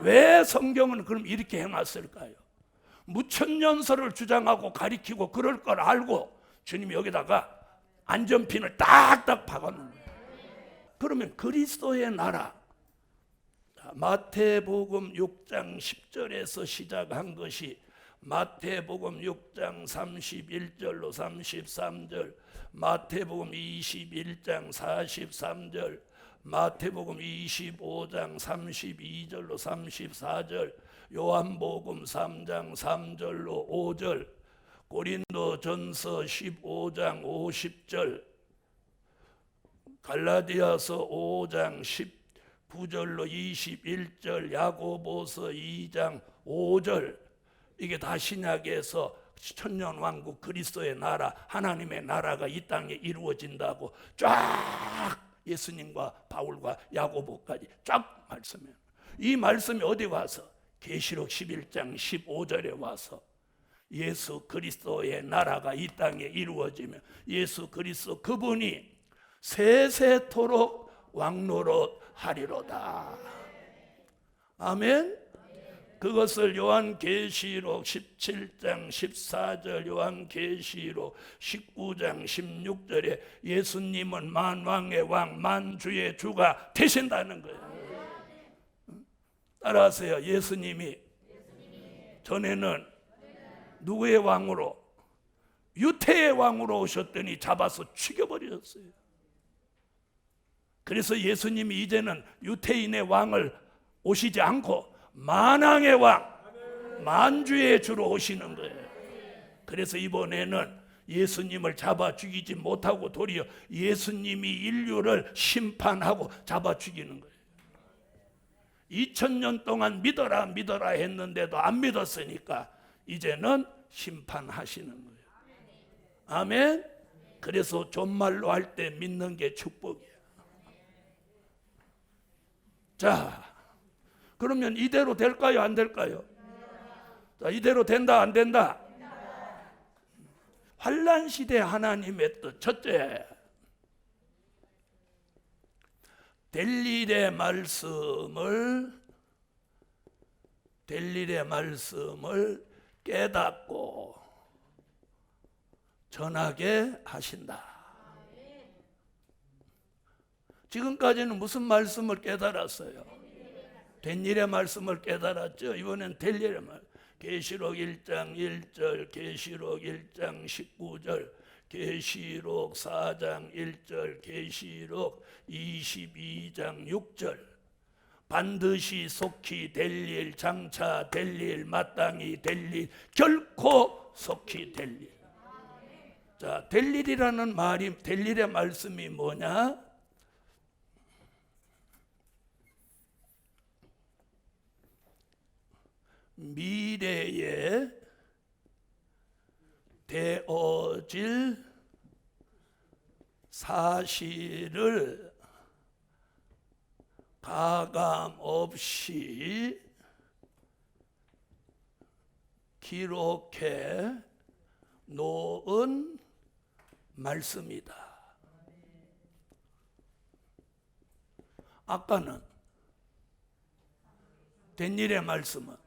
왜 성경은 그럼 이렇게 해놨을까요? 무천년설을 주장하고 가리키고 그럴 걸 알고 주님이 여기다가 안전핀을 딱딱 박아놓은 거예요. 그러면 그리스도의 나라, 마태복음 6장 10절에서 시작한 것이 마태복음 6장 31절로 33절, 마태복음 21장 43절, 마태복음 25장 32절로 34절, 요한복음 3장 3절로 5절, 고린도전서 15장 50절, 갈라디아서 5장 19절로 21절, 야고보서 2장 5절, 이게 다 신약에서 천년왕국 그리스도의 나라, 하나님의 나라가 이 땅에 이루어진다고 쫙 예수님과 바울과 야고보까지 쫙 말씀해요. 이 말씀이 어디 와서? 계시록 11장 15절에 와서 예수 그리스도의 나라가 이 땅에 이루어지면 예수 그리스도 그분이 세세토록 왕노릇 하리로다. 아멘. 그것을 요한계시록 17장 14절, 요한계시록 19장 16절에 예수님은 만왕의 왕, 만주의 주가 되신다는 거예요. 따라하세요. 예수님이 전에는 누구의 왕으로? 유태의 왕으로 오셨더니 잡아서 죽여버렸어요. 그래서 예수님이 이제는 유태인의 왕을 오시지 않고 만왕의 왕, 만주의 주로 오시는 거예요. 그래서 이번에는 예수님을 잡아 죽이지 못하고 도리어 예수님이 인류를 심판하고 잡아 죽이는 거예요. 2000년 동안 믿어라 믿어라 했는데도 안 믿었으니까 이제는 심판하시는 거예요. 아멘. 그래서 존말로 할 때 믿는 게 축복이에요. 자, 그러면 이대로 될까요? 안 될까요? 자, 이대로 된다 안 된다? 환난 시대 하나님의 뜻. 첫째, 될 일의 말씀을 깨닫고 전하게 하신다. 지금까지는 무슨 말씀을 깨달았어요? 된 일의 말씀을 깨달았죠. 이번엔 될 일의 말. 계시록 1장 1절, 계시록 1장 19절, 계시록 4장 1절, 계시록 22장 6절. 반드시 속히 될 일, 장차 될 일, 마땅히 될 일, 결코 속히 될 일. 자, 될 일이라는 말이, 될 일의 말씀이 뭐냐? 미래에 되어질 사실을 가감 없이 기록해 놓은 말씀이다. 아까는 된 일의 말씀은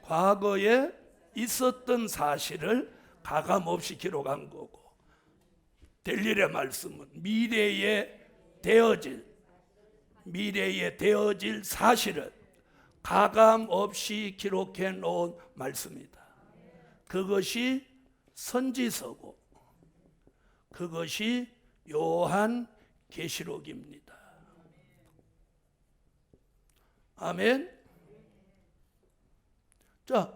과거에 있었던 사실을 가감없이 기록한 거고, 될 일의 말씀은 미래에 되어질 사실을 가감없이 기록해 놓은 말씀이다. 그것이 선지서고 그것이 요한계시록입니다. 아멘. 자,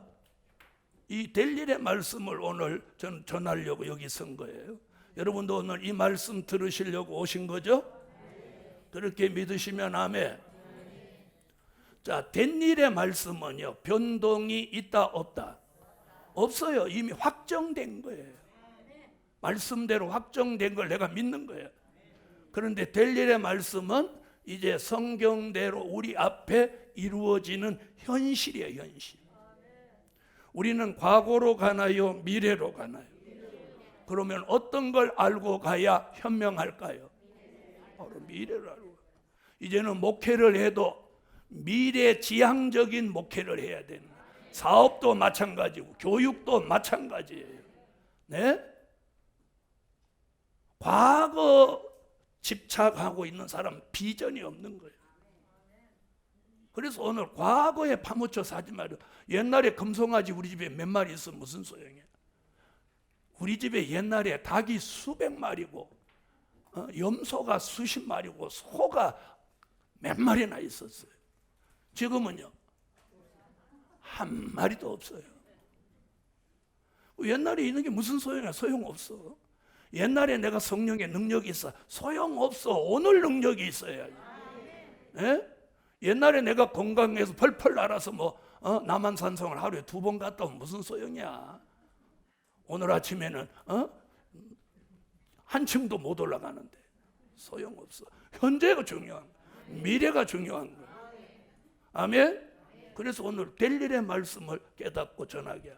이 될 일의 말씀을 오늘 저는 전하려고 여기 선 거예요. 여러분도 오늘 이 말씀 들으시려고 오신 거죠? 그렇게 믿으시면 아멘. 자, 된 일의 말씀은요, 변동이 있다 없다? 없어요. 이미 확정된 거예요. 말씀대로 확정된 걸 내가 믿는 거예요. 그런데 될 일의 말씀은 이제 성경대로 우리 앞에 이루어지는 현실이에요. 현실. 우리는 과거로 가나요? 미래로 가나요? 그러면 어떤 걸 알고 가야 현명할까요? 바로 미래를 알고. 이제는 목회를 해도 미래지향적인 목회를 해야 되는 거예요. 사업도 마찬가지고 교육도 마찬가지예요. 네? 과거 집착하고 있는 사람 비전이 없는 거예요. 그래서 오늘 과거에 파묻혀 사지 말고, 옛날에 금송아지 우리 집에 몇 마리 있으면 무슨 소용이야? 우리 집에 옛날에 닭이 수백 마리고 염소가 수십 마리고 소가 몇 마리나 있었어요. 지금은요 한 마리도 없어요. 옛날에 있는 게 무슨 소용이야? 소용없어. 옛날에 내가 성령의 능력이 있어, 소용없어. 오늘 능력이 있어야지. 예? 옛날에 내가 건강해서 펄펄 날아서 남한산성을 하루에 2번 갔다 오면 무슨 소용이야? 오늘 아침에는 한층도 못 올라가는데 소용없어. 현재가 중요한 거야. 미래가 중요한 거야. 아멘? 그래서 오늘 될 일의 말씀을 깨닫고 전하게.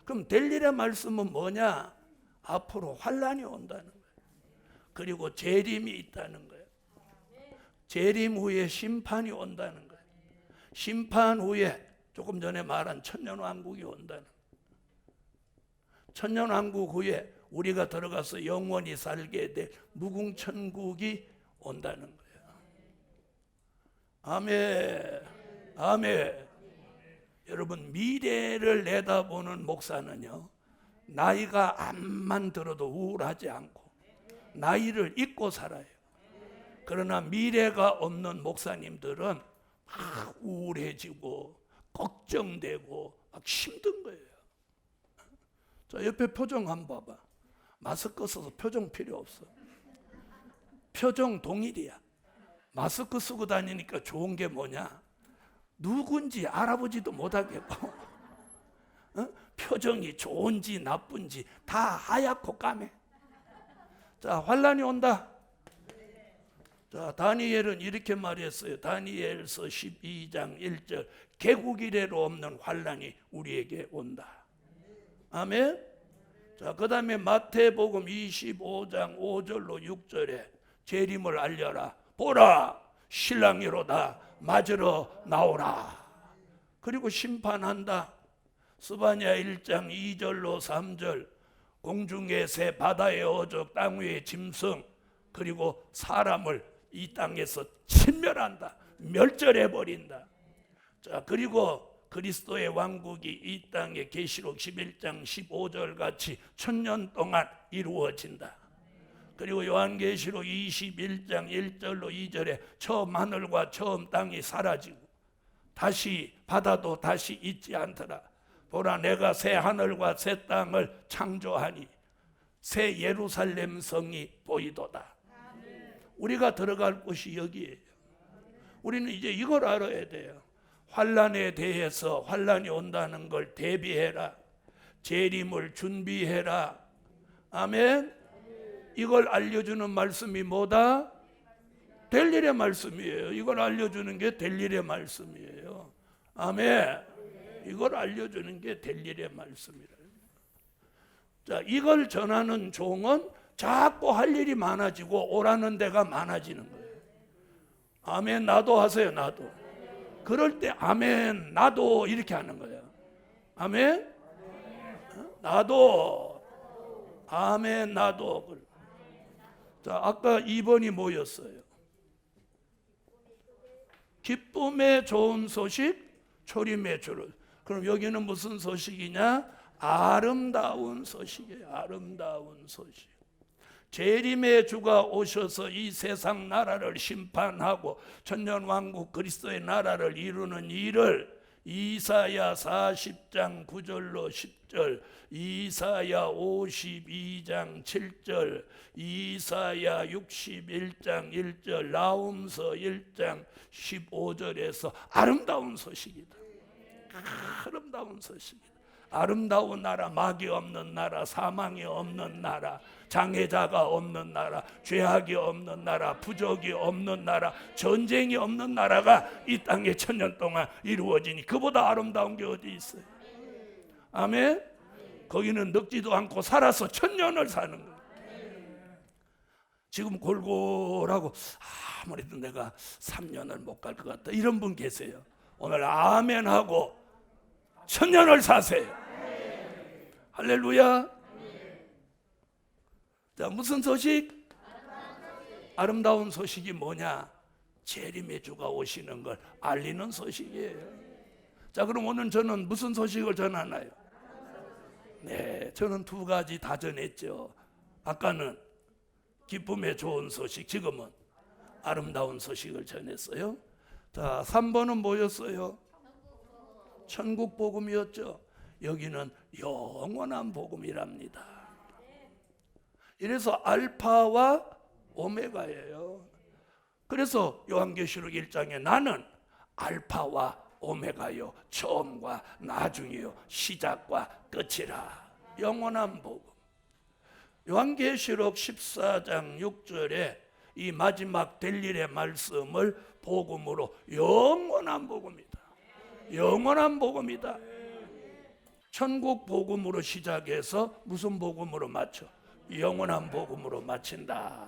그럼 될 일의 말씀은 뭐냐? 앞으로 환란이 온다는 거예요. 그리고 재림이 있다는 거예요. 재림 후에 심판이 온다는 거예요. 심판 후에 조금 전에 말한 천년왕국이 온다는 거예요. 천년왕국 후에 우리가 들어가서 영원히 살게 될 무궁천국이 온다는 거예요. 아멘. 아멘. 여러분, 미래를 내다보는 목사는요, 나이가 암만 들어도 우울하지 않고 나이를 잊고 살아요. 그러나 미래가 없는 목사님들은 막 우울해지고 걱정되고 막 힘든 거예요. 자, 옆에 표정 한번 봐봐. 마스크 써서 표정 필요 없어. 표정 동일이야. 마스크 쓰고 다니니까 좋은 게 뭐냐? 누군지 알아보지도 못하겠고 표정이 좋은지 나쁜지 다 하얗고 까매. 자, 환란이 온다. 자, 다니엘은 이렇게 말했어요. 다니엘서 12장 1절. 개국 이래로 없는 환란이 우리에게 온다. 아멘. 자, 그 다음에 마태복음 25장 5절로 6절에 재림을 알려라. 보라, 신랑이로다. 맞으러 나오라. 그리고 심판한다. 스바냐 1장 2절로 3절. 공중의 새, 바다의 어족, 땅 위의 짐승, 그리고 사람을 이 땅에서 진멸한다. 멸절해버린다. 자, 그리고 그리스도의 왕국이 이 땅에 계시록 11장 15절 같이 1000년 동안 이루어진다. 그리고 요한계시록 21장 1절로 2절에 처음 하늘과 처음 땅이 사라지고 다시 바다도 다시 있지 않더라. 보라, 내가 새 하늘과 새 땅을 창조하니 새 예루살렘 성이 보이도다. 우리가 들어갈 곳이 여기예요. 우리는 이제 이걸 알아야 돼요. 환란에 대해서, 환란이 온다는 걸 대비해라. 재림을 준비해라. 아멘. 이걸 알려주는 말씀이 뭐다? 될 일의 말씀이에요. 이걸 알려주는 게 될 일의 말씀이에요. 아멘. 이걸 알려주는 게 될 일의 말씀이라. 자, 이걸 전하는 종은 자꾸 할 일이 많아지고 오라는 데가 많아지는 거예요. 아멘. 나도 하세요. 나도. 그럴 때 아멘 나도 이렇게 하는 거예요. 아멘. 나도. 아멘 나도. 자, 아까 2번이 뭐였어요? 기쁨의 좋은 소식, 초림의 주를. 그럼 여기는 무슨 소식이냐? 아름다운 소식이에요. 아름다운 소식. 재림의 주가 오셔서 이 세상 나라를 심판하고 천년왕국 그리스도의 나라를 이루는 일을 이사야 40장 9절로 10절, 이사야 52장 7절, 이사야 61장 1절, 나훔서 1장 15절에서 아름다운 소식이다. 아름다운 소식이다. 아름다운 나라, 막이 없는 나라, 사망이 없는 나라, 장애자가 없는 나라, 죄악이 없는 나라, 부족이 없는 나라, 전쟁이 없는 나라가 이 땅에 1000년 동안 이루어지니 그보다 아름다운 게 어디 있어요? 아멘. 거기는 늙지도 않고 살아서 1000년을 사는 거예요. 지금 골골하고 아무래도 내가 3년을 못 갈 것 같다 이런 분 계세요. 오늘 아멘 하고 1000년을 사세요. 할렐루야. 자, 무슨 소식? 아름다운 소식이 뭐냐? 재림의 주가 오시는 걸 알리는 소식이에요. 자, 그럼 오늘 저는 무슨 소식을 전하나요? 네, 저는 두 가지 다 전했죠. 아까는 기쁨의 좋은 소식, 지금은 아름다운 소식을 전했어요. 자, 3번은 뭐였어요? 천국 복음이었죠. 여기는 영원한 복음이랍니다. 이래서 알파와 오메가예요. 그래서 요한계시록 1장에 나는 알파와 오메가요, 처음과 나중이요, 시작과 끝이라. 영원한 복음. 요한계시록 14장 6절에 이 마지막 될 일의 말씀을 복음으로 영원한 복음이다. 영원한 복음이다. 천국 복음으로 시작해서 무슨 복음으로 마쳐? 영원한 복음으로 마친다.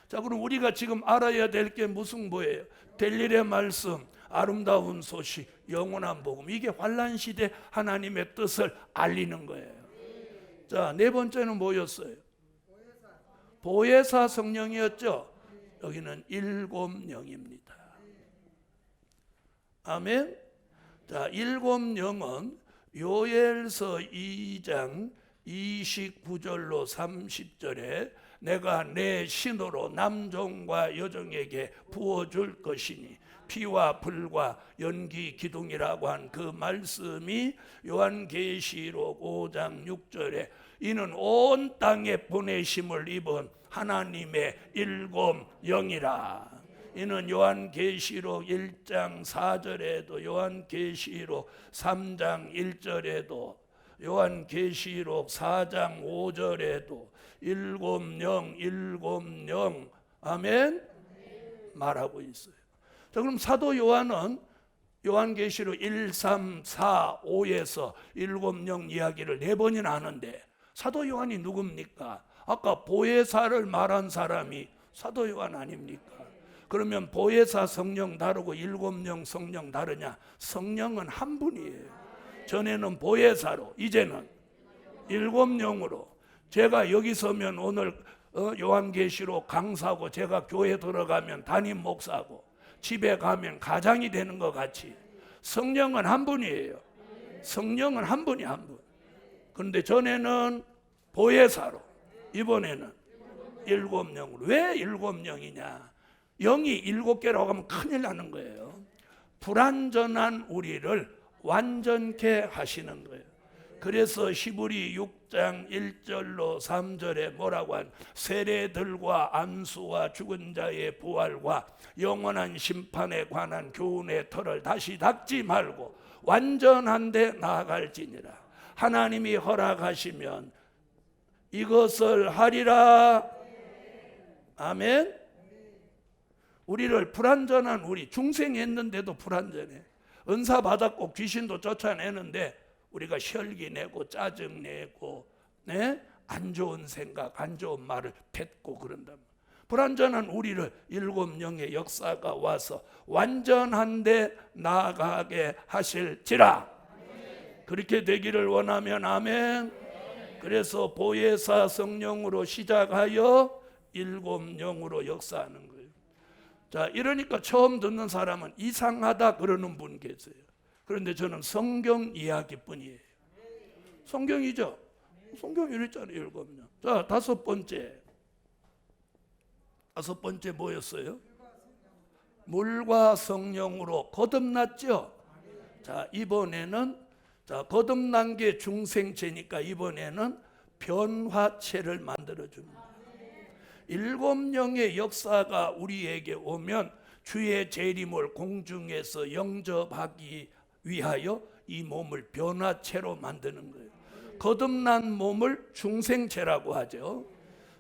자, 그럼 우리가 지금 알아야 될 게 무슨 뭐예요? 될 일의 말씀, 아름다운 소식, 영원한 복음. 이게 환난 시대 하나님의 뜻을 알리는 거예요. 자, 네 번째는 뭐였어요? 보혜사 성령이었죠. 여기는 일곱 영입니다. 아멘. 자, 일곱 영은 요엘서 2장 29절로 30절에 내가 내 신으로 남종과 여종에게 부어줄 것이니 피와 불과 연기 기둥이라고 한 그 말씀이 요한계시록 5장 6절에 이는 온 땅에 보내심을 입은 하나님의 일곱 영이라. 이는 요한계시록 1장 4절에도 요한계시록 3장 1절에도 요한계시록 4장 5절에도 일곱 영 아멘 말하고 있어요. 자, 그럼 사도 요한은 요한계시록 1, 3, 4, 5에서 일곱 영 이야기를 4번이나 하는데 사도 요한이 누굽니까? 아까 보혜사를 말한 사람이 사도 요한 아닙니까? 그러면 보혜사 성령 다르고 일곱 영 성령 다르냐? 성령은 한 분이에요. 전에는 보혜사로, 이제는 일곱 영으로. 제가 여기 서면 오늘 요한계시록 강사고, 제가 교회 들어가면 담임 목사고, 집에 가면 가장이 되는 것 같이 성령은 한 분이에요. 성령은 한 분이 한 분. 그런데 전에는 보혜사로, 이번에는 일곱 영으로. 왜 일곱 영이냐? 영이 7개라고 하면 큰일 나는 거예요. 불완전한 우리를 완전케 하시는 거예요. 그래서 히브리 6장 1절로 3절에 뭐라고 한 세례들과 안수와 죽은 자의 부활과 영원한 심판에 관한 교훈의 털을 다시 닦지 말고 완전한 데 나아갈지니라. 하나님이 허락하시면 이것을 하리라. 아멘. 우리를 불완전한 우리, 중생했는데도 불완전해. 은사 받았고 귀신도 쫓아내는데 우리가 혈기 내고 짜증 내고, 네? 안 좋은 생각, 안 좋은 말을 뱉고 그런다. 불완전한 우리를 일곱 영의 역사가 와서 완전한 데 나아가게 하실지라. 그렇게 되기를 원하면 아멘. 그래서 보혜사 성령으로 시작하여 일곱 영으로 역사하는 거예요. 자, 이러니까 처음 듣는 사람은 이상하다 그러는 분 계세요. 그런데 저는 성경 이야기뿐이에요. 성경이죠. 성경 이랬잖아요. 일곱 영. 자, 다섯 번째 뭐였어요? 물과 성령으로 거듭났죠. 자, 이번에는 거듭난 게 중생체니까 이번에는 변화체를 만들어줍니다. 일곱 영의 역사가 우리에게 오면 주의 재림을 공중에서 영접하기 위하여 이 몸을 변화체로 만드는 거예요. 거듭난 몸을 중생체라고 하죠.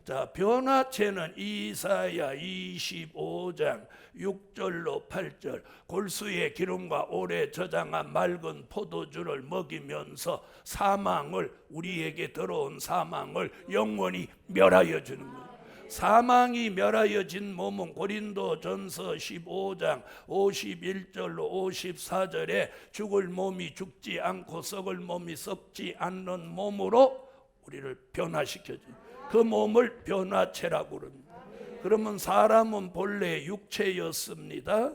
자, 변화체는 이사야 25장 6절로 8절 골수의 기름과 오래 저장한 맑은 포도주를 먹이면서 사망을, 우리에게 들어온 사망을 영원히 멸하여 주는 거예요. 사망이 멸하여진 몸은 고린도전서 15장 51절로 54절에 죽을 몸이 죽지 않고 썩을 몸이 썩지 않는 몸으로 우리를 변화시켜줘요. 그 몸을 변화체라고 그럽니다. 그러면 사람은 본래 육체였습니다.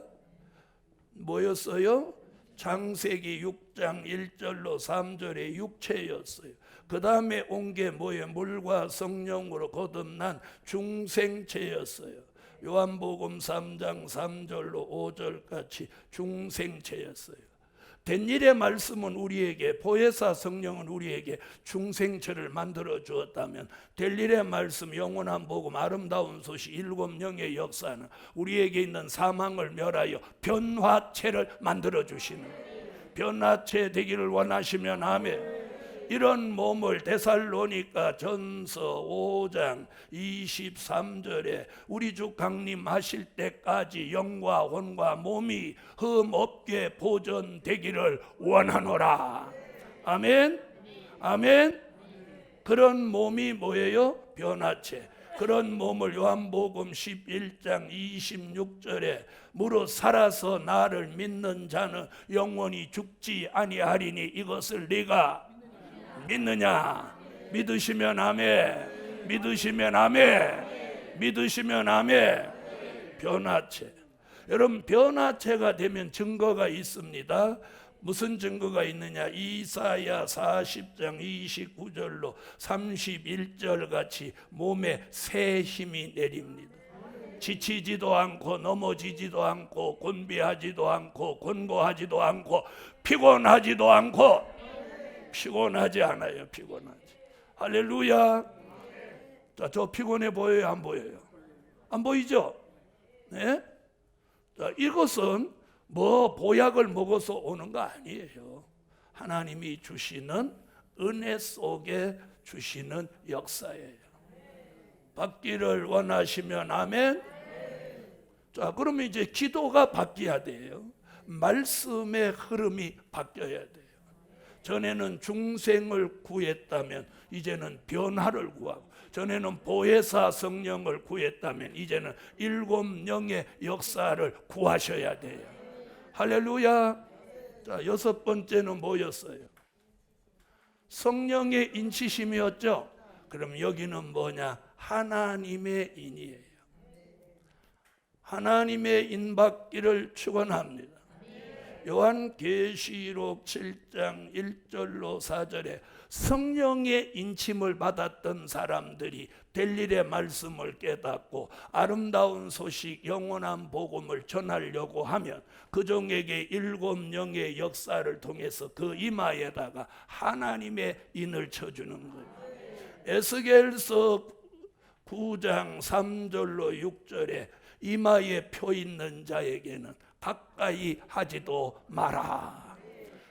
뭐였어요? 창세기 6장 1절로 3절의 육체였어요. 그 다음에 온 게 뭐예요? 물과 성령으로 거듭난 중생체였어요. 요한복음 3장 3절로 5절까지 중생체였어요. 된 일의 말씀은 우리에게, 보혜사 성령은 우리에게 중생체를 만들어 주었다면, 될 일의 말씀, 영원한 복음, 아름다운 소식, 일곱 영의 역사는 우리에게 있는 사망을 멸하여 변화체를 만들어 주시는 거예요. 변화체 되기를 원하시면 아멘. 이런 몸을 데살로니가 전서 5장 23절에 우리 주 강림하실 때까지 영과 혼과 몸이 흠없게 보존되기를 원하노라. 아멘. 아멘. 그런 몸이 뭐예요? 변화체. 그런 몸을 요한복음 11장 26절에 무릇 살아서 나를 믿는 자는 영원히 죽지 아니하리니 이것을 네가 믿느냐? 믿으시면 아멘. 믿으시면 아멘. 믿으시면 아멘. 변화체. 여러분, 변화체가 되면 증거가 있습니다. 무슨 증거가 있느냐? 이사야 40장 29절로 31절 같이 몸에 새 힘이 내립니다. 지치지도 않고 넘어지지도 않고 곤비하지도 않고 곤고하지도 않고 피곤하지도 않고. 피곤하지 않아요. 피곤하지. 할렐루야. 자, 저 피곤해 보여요? 안 보여요? 안 보이죠? 네? 자, 이것은 뭐 보약을 먹어서 오는 거 아니에요. 하나님이 주시는 은혜 속에 주시는 역사예요. 받기를 원하시면 아멘. 자, 그러면 이제 기도가 바뀌어야 돼요. 말씀의 흐름이 바뀌어야 돼요. 전에는 중생을 구했다면 이제는 변화를 구하고, 전에는 보혜사 성령을 구했다면 이제는 일곱 영의 역사를 구하셔야 돼요. 할렐루야. 자, 여섯 번째는 뭐였어요? 성령의 인치심이었죠. 그럼 여기는 뭐냐? 하나님의 인이에요. 하나님의 인 받기를 축원합니다. 요한계시록 7장 1절로 4절에 성령의 인침을 받았던 사람들이 될 일의 말씀을 깨닫고 아름다운 소식, 영원한 복음을 전하려고 하면 그 종에게 일곱 영의 역사를 통해서 그 이마에다가 하나님의 인을 쳐주는 거예요. 에스겔서 9장 3절로 6절에 이마에 표 있는 자에게는 가까이 하지도 마라.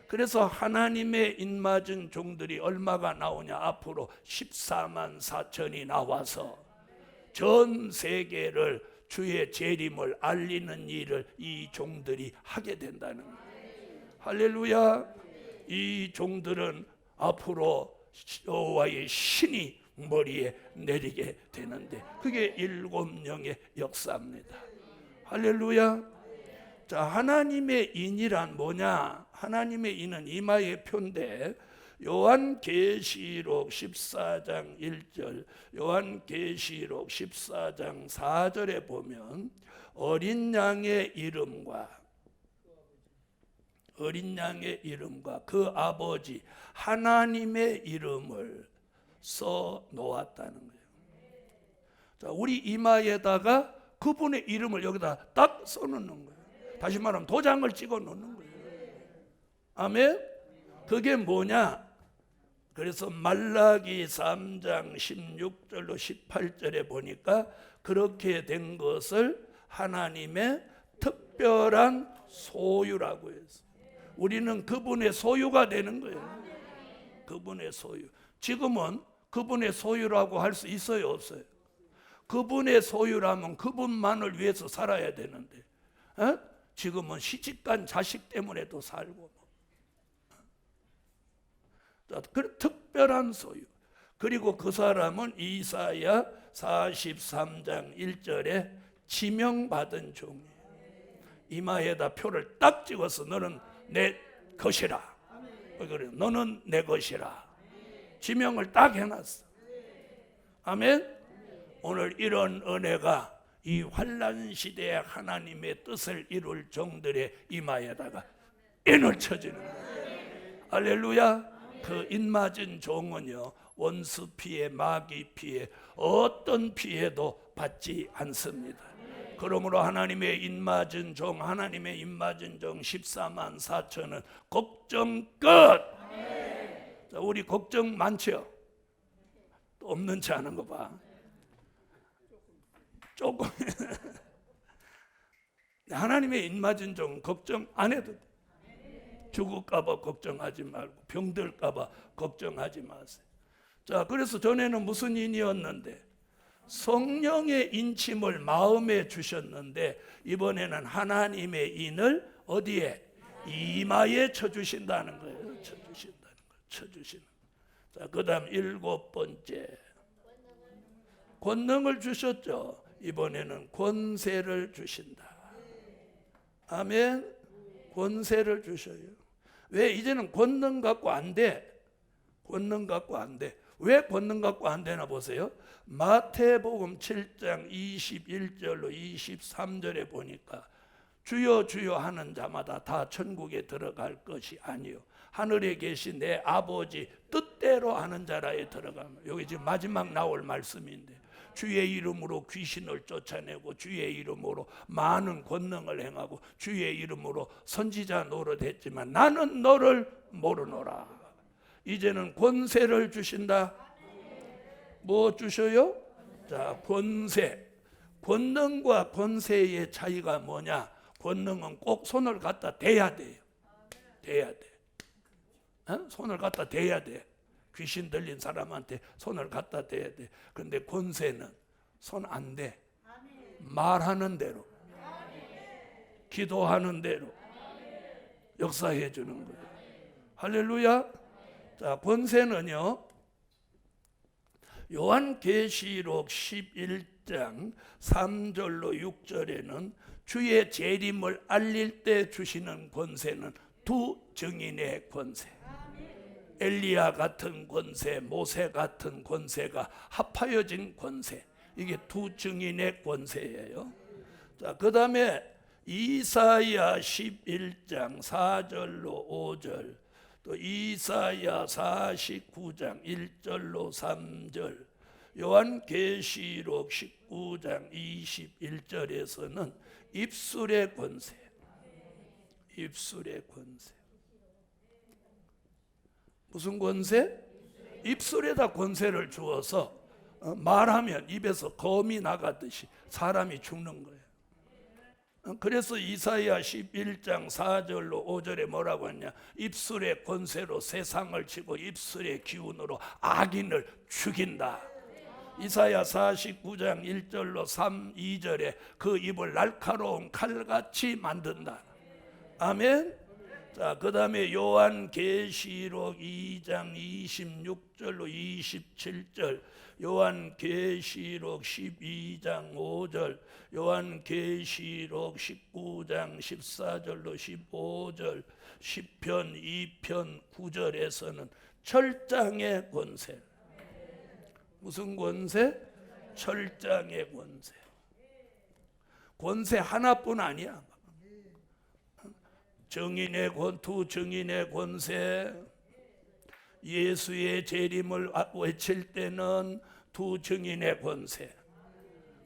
그래서 하나님의 인맞은 종들이 얼마가 나오냐? 앞으로 14만 4천이 나와서 전 세계를 주의 재림을 알리는 일을 이 종들이 하게 된다는 거예요. 할렐루야. 이 종들은 앞으로 여호와의 신이 머리에 내리게 되는데 그게 일곱 영의 역사입니다. 할렐루야. 자, 하나님의 인이란 뭐냐? 하나님의 인은 이마의 표인데 요한계시록 14장 1절, 요한계시록 14장 4절에 보면 어린 양의 이름과 그 아버지 하나님의 이름을 써 놓았다는 거예요. 자, 우리 이마에다가 그분의 이름을 여기다 딱 써 놓는 거예요. 다시 말하면 도장을 찍어 놓는 거예요. 아멘. 그게 뭐냐? 그래서 말라기 3장 16절로 18절에 보니까 그렇게 된 것을 하나님의 특별한 소유라고 했어요. 우리는 그분의 소유가 되는 거예요. 그분의 소유. 지금은 그분의 소유라고 할 수 있어요, 없어요? 그분의 소유라면 그분만을 위해서 살아야 되는데 지금은 시집간 자식 때문에도 살고 그 특별한 소유. 그리고 그 사람은 이사야 43장 1절에 지명받은 종이에요. 이마에다 표를 딱 찍어서 너는 내 것이라. 그래, 너는 내 것이라. 지명을 딱 해놨어. 아멘. 오늘 이런 은혜가 이 환난 시대에 하나님의 뜻을 이룰 종들의 이마에다가 인을 쳐주는 거예요. 할렐루야. 그 인맞은 종은요, 원수 피해, 마귀 피해, 어떤 피해도 받지 않습니다. 그러므로 하나님의 인맞은 종, 하나님의 인맞은 종 14만 4천은 걱정 끝. 자, 우리 걱정 많죠? 또 없는 체 하는 거 봐. 조금. 하나님의 인맞은 종 걱정 안 해도 돼. 죽을까봐 걱정하지 말고, 병들까봐 걱정하지 마세요. 자, 그래서 전에는 무슨 인이었는데 성령의 인침을 마음에 주셨는데 이번에는 하나님의 인을 어디에? 이마에 쳐주신다는 거예요. 쳐주신다는 거예요. 쳐주시는. 자, 그 다음 7번째, 권능을 주셨죠. 이번에는 권세를 주신다. 아멘. 권세를 주셔요. 왜? 이제는 권능 갖고 안 돼. 권능 갖고 안 돼. 왜 권능 갖고 안 되나 보세요. 마태복음 7장 21절로 23절에 보니까 주여 주여 하는 자마다 다 천국에 들어갈 것이 아니요 하늘에 계신 내 아버지 뜻대로 하는 자라에 들어가면. 여기 지금 마지막 나올 말씀인데, 주의 이름으로 귀신을 쫓아내고 주의 이름으로 많은 권능을 행하고 주의 이름으로 선지자 노릇했지만 나는 너를 모르노라. 이제는 권세를 주신다. 뭐 주셔요? 자, 권세. 권능과 권세의 차이가 뭐냐? 권능은 꼭 손을 갖다 대야 돼요. 대야 돼. 손을 갖다 대야 돼. 귀신 들린 사람한테 손을 갖다 대야 돼. 그런데 권세는 손 안 대. 말하는 대로, 기도하는 대로 역사해 주는 거예요. 할렐루야. 자, 권세는요, 요한계시록 11장 3절로 6절에는 주의 재림을 알릴 때 주시는 권세는 두 증인의 권세, 엘리야 같은 권세, 모세 같은 권세가 합하여진 권세, 이게 두 증인의 권세예요. 자, 그 다음에 이사야 11장 4절로 5절, 또 이사야 49장 1절로 3절, 요한계시록 19장 21절에서는 입술의 권세, 입술의 권세. 무슨 권세? 입술에다 권세를 주어서 말하면 입에서 검이 나가듯이 사람이 죽는 거예요. 그래서 이사야 11장 4절로 5절에 뭐라고 했냐? 입술의 권세로 세상을 치고 입술의 기운으로 악인을 죽인다. 이사야 49장 1절로 3, 2절에 그 입을 날카로운 칼같이 만든다. 아멘. 자, 그 다음에 요한계시록 2장 26절로 27절, 요한계시록 12장 5절, 요한계시록 19장 14절로 15절, 시편 2편 9절에서는 철장의 권세. 무슨 권세? 철장의 권세. 권세 하나뿐 아니야. 증인의 두 증인의 권세, 예수의 재림을 외칠 때는 두 증인의 권세,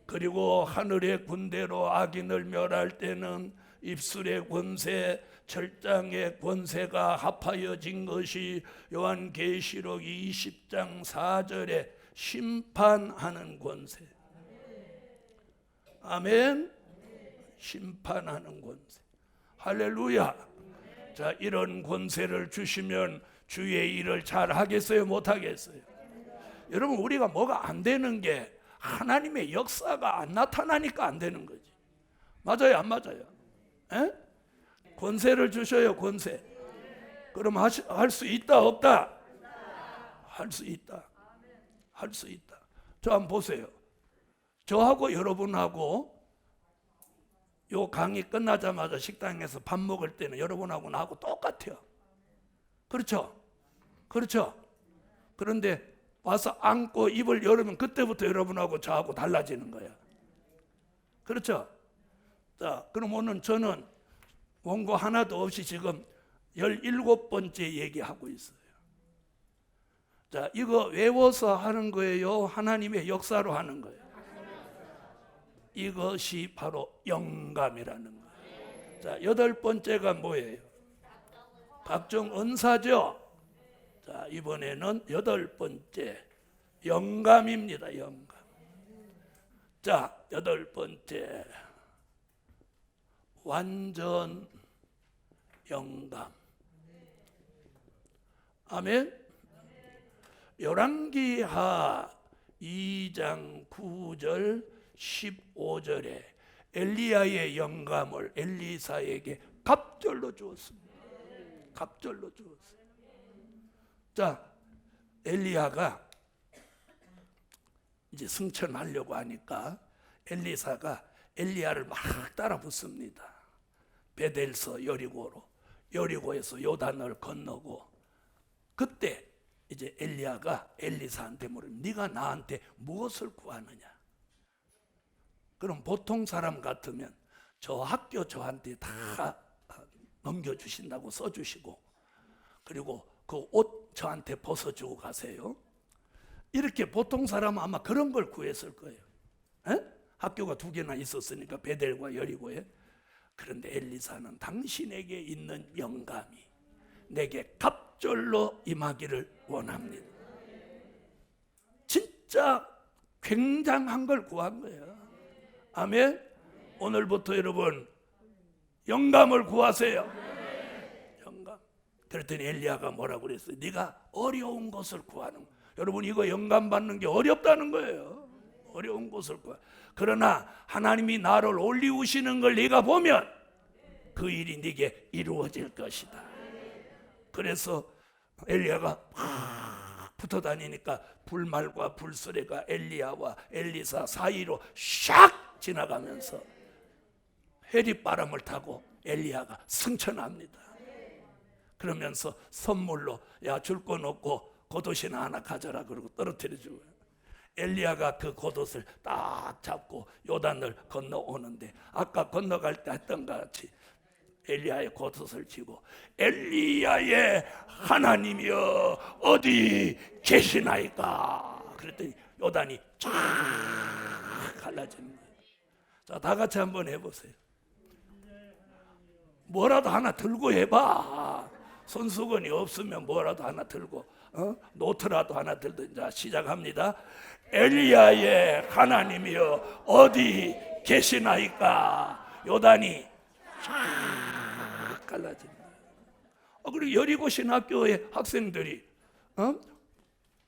그리고 하늘의 군대로 악인을 멸할 때는 입술의 권세, 철장의 권세가 합하여진 것이 요한계시록 20장 4절에 심판하는 권세. 아멘. 심판하는 권세. 할렐루야. 자, 이런 권세를 주시면 주의 일을 잘 하겠어요? 못 하겠어요? 여러분, 우리가 뭐가 안 되는 게 하나님의 역사가 안 나타나니까 안 되는 거지. 맞아요, 안 맞아요? 에? 권세를 주셔요, 권세. 그럼 할 수 있다, 없다? 할 수 있다. 할 수 있다. 저 한번 보세요. 저하고 여러분하고 요 강의 끝나자마자 식당에서 밥 먹을 때는 여러분하고 나하고 똑같아요. 그렇죠? 그렇죠? 그런데 와서 안고 입을 열으면 그때부터 여러분하고 저하고 달라지는 거야. 그렇죠? 자, 그럼 오늘 저는 원고 하나도 없이 지금 17번째 얘기하고 있어요. 자, 이거 외워서 하는 거예요? 하나님의 역사로 하는 거예요? 이것이 바로 영감이라는 거예요. 자, 8번째가 뭐예요? 각종 은사죠. 자, 이번에는 8번째 영감입니다. 영감. 자, 8번째 완전 영감. 아멘. 열왕기하 2장 9절 15절에 엘리야의 영감을 엘리사에게 갑절로 주었습니다. 갑절로 주었어요. 자, 엘리야가 이제 승천하려고 하니까 엘리사가 엘리야를 막 따라 붙습니다. 베델서 여리고로, 여리고에서 요단을 건너고, 그때 이제 엘리야가 엘리사한테 물으면 네가 나한테 무엇을 구하느냐? 그럼 보통 사람 같으면 저 학교 저한테 다 넘겨주신다고 써주시고, 그리고 그 옷 저한테 벗어주고 가세요. 이렇게 보통 사람은 아마 그런 걸 구했을 거예요. 에? 학교가 2개나 있었으니까 베델과 여리고에. 그런데 엘리사는 당신에게 있는 영감이 내게 갑절로 임하기를 원합니다. 진짜 굉장한 걸 구한 거예요. 아멘. 오늘부터 여러분 영감을 구하세요. 영감. 그랬더니 엘리야가 뭐라고 그랬어요? 네가 어려운 것을 구하는 거예요. 여러분, 이거 영감 받는 게 어렵다는 거예요. 어려운 것을 구하. 그러나 하나님이 나를 올리우시는 걸 네가 보면 그 일이 네게 이루어질 것이다. 그래서 엘리야가 막 붙어 다니니까 불말과 불수레가 엘리야와 엘리사 사이로 샥 지나가면서 해리바람을 타고 엘리야가 승천합니다. 그러면서 선물로 야, 줄 건 없고 겉옷이나 하나 가져라 그러고 떨어뜨려 주고요. 엘리야가 그 겉옷을 딱 잡고 요단을 건너오는데 아까 건너갈 때 했던 것 같이 엘리야의 겉옷을 쥐고 엘리야의 하나님이여 어디 계시나이까? 그랬더니 요단이 쫙 갈라지는 거예요. 자, 다 같이 한번 해보세요. 뭐라도 하나 들고 해봐. 손수건이 없으면 뭐라도 하나 들고, 노트라도 하나 들든. 자, 시작합니다. 엘리야의 하나님이여 어디 계시나이까? 요단이 쫙 갈라집니다. 그리고 여리고 신학교의 학생들이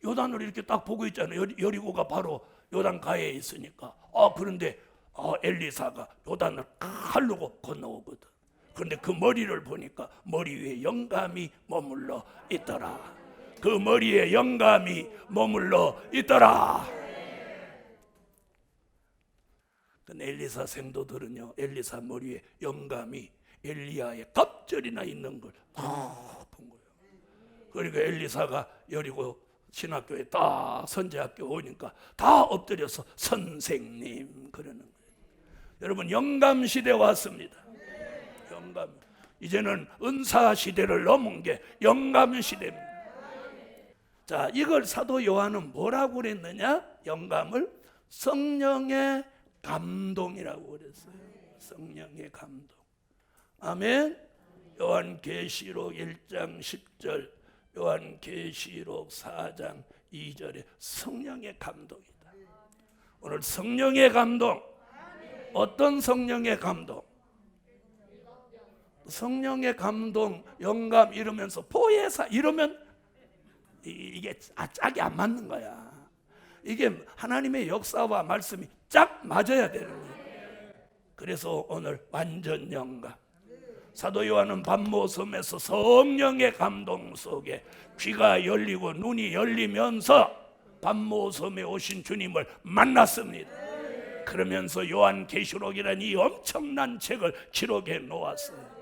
요단을 이렇게 딱 보고 있잖아요. 여리고가 바로 요단가에 있으니까. 그런데 엘리사가 요단을 칼르고 건너오거든. 그런데 그 머리를 보니까 머리 위에 영감이 머물러 있더라. 그 머리에 영감이 머물러 있더라. 근데 엘리사 생도들은요, 엘리사 머리에 영감이 엘리야의 갑절이나 있는 걸 다 본 거예요. 그러니까 엘리사가 여리고 신학교에 딱 선제학교 오니까 다 엎드려서 선생님 그러는 거예요. 여러분, 영감 시대 왔습니다. 영감. 이제는 은사 시대를 넘은 게 영감 시대입니다. 자, 이걸 사도 요한은 뭐라고 그랬느냐? 영감을 성령의 감동이라고 그랬어요. 성령의 감동. 아멘. 요한계시록 1장 10절, 요한계시록 4장 2절에 성령의 감동이다. 오늘 성령의 감동. 어떤 성령의 감동? 성령의 감동, 영감 이러면서 포예사 이러면 이게 짝이 안 맞는 거야. 이게 하나님의 역사와 말씀이 짝 맞아야 되는 거예요. 그래서 오늘 완전 영감. 사도 요한은 반모섬에서 성령의 감동 속에 귀가 열리고 눈이 열리면서 반모섬에 오신 주님을 만났습니다. 그러면서 요한계시록이라는 이 엄청난 책을 기록해 놓았어요.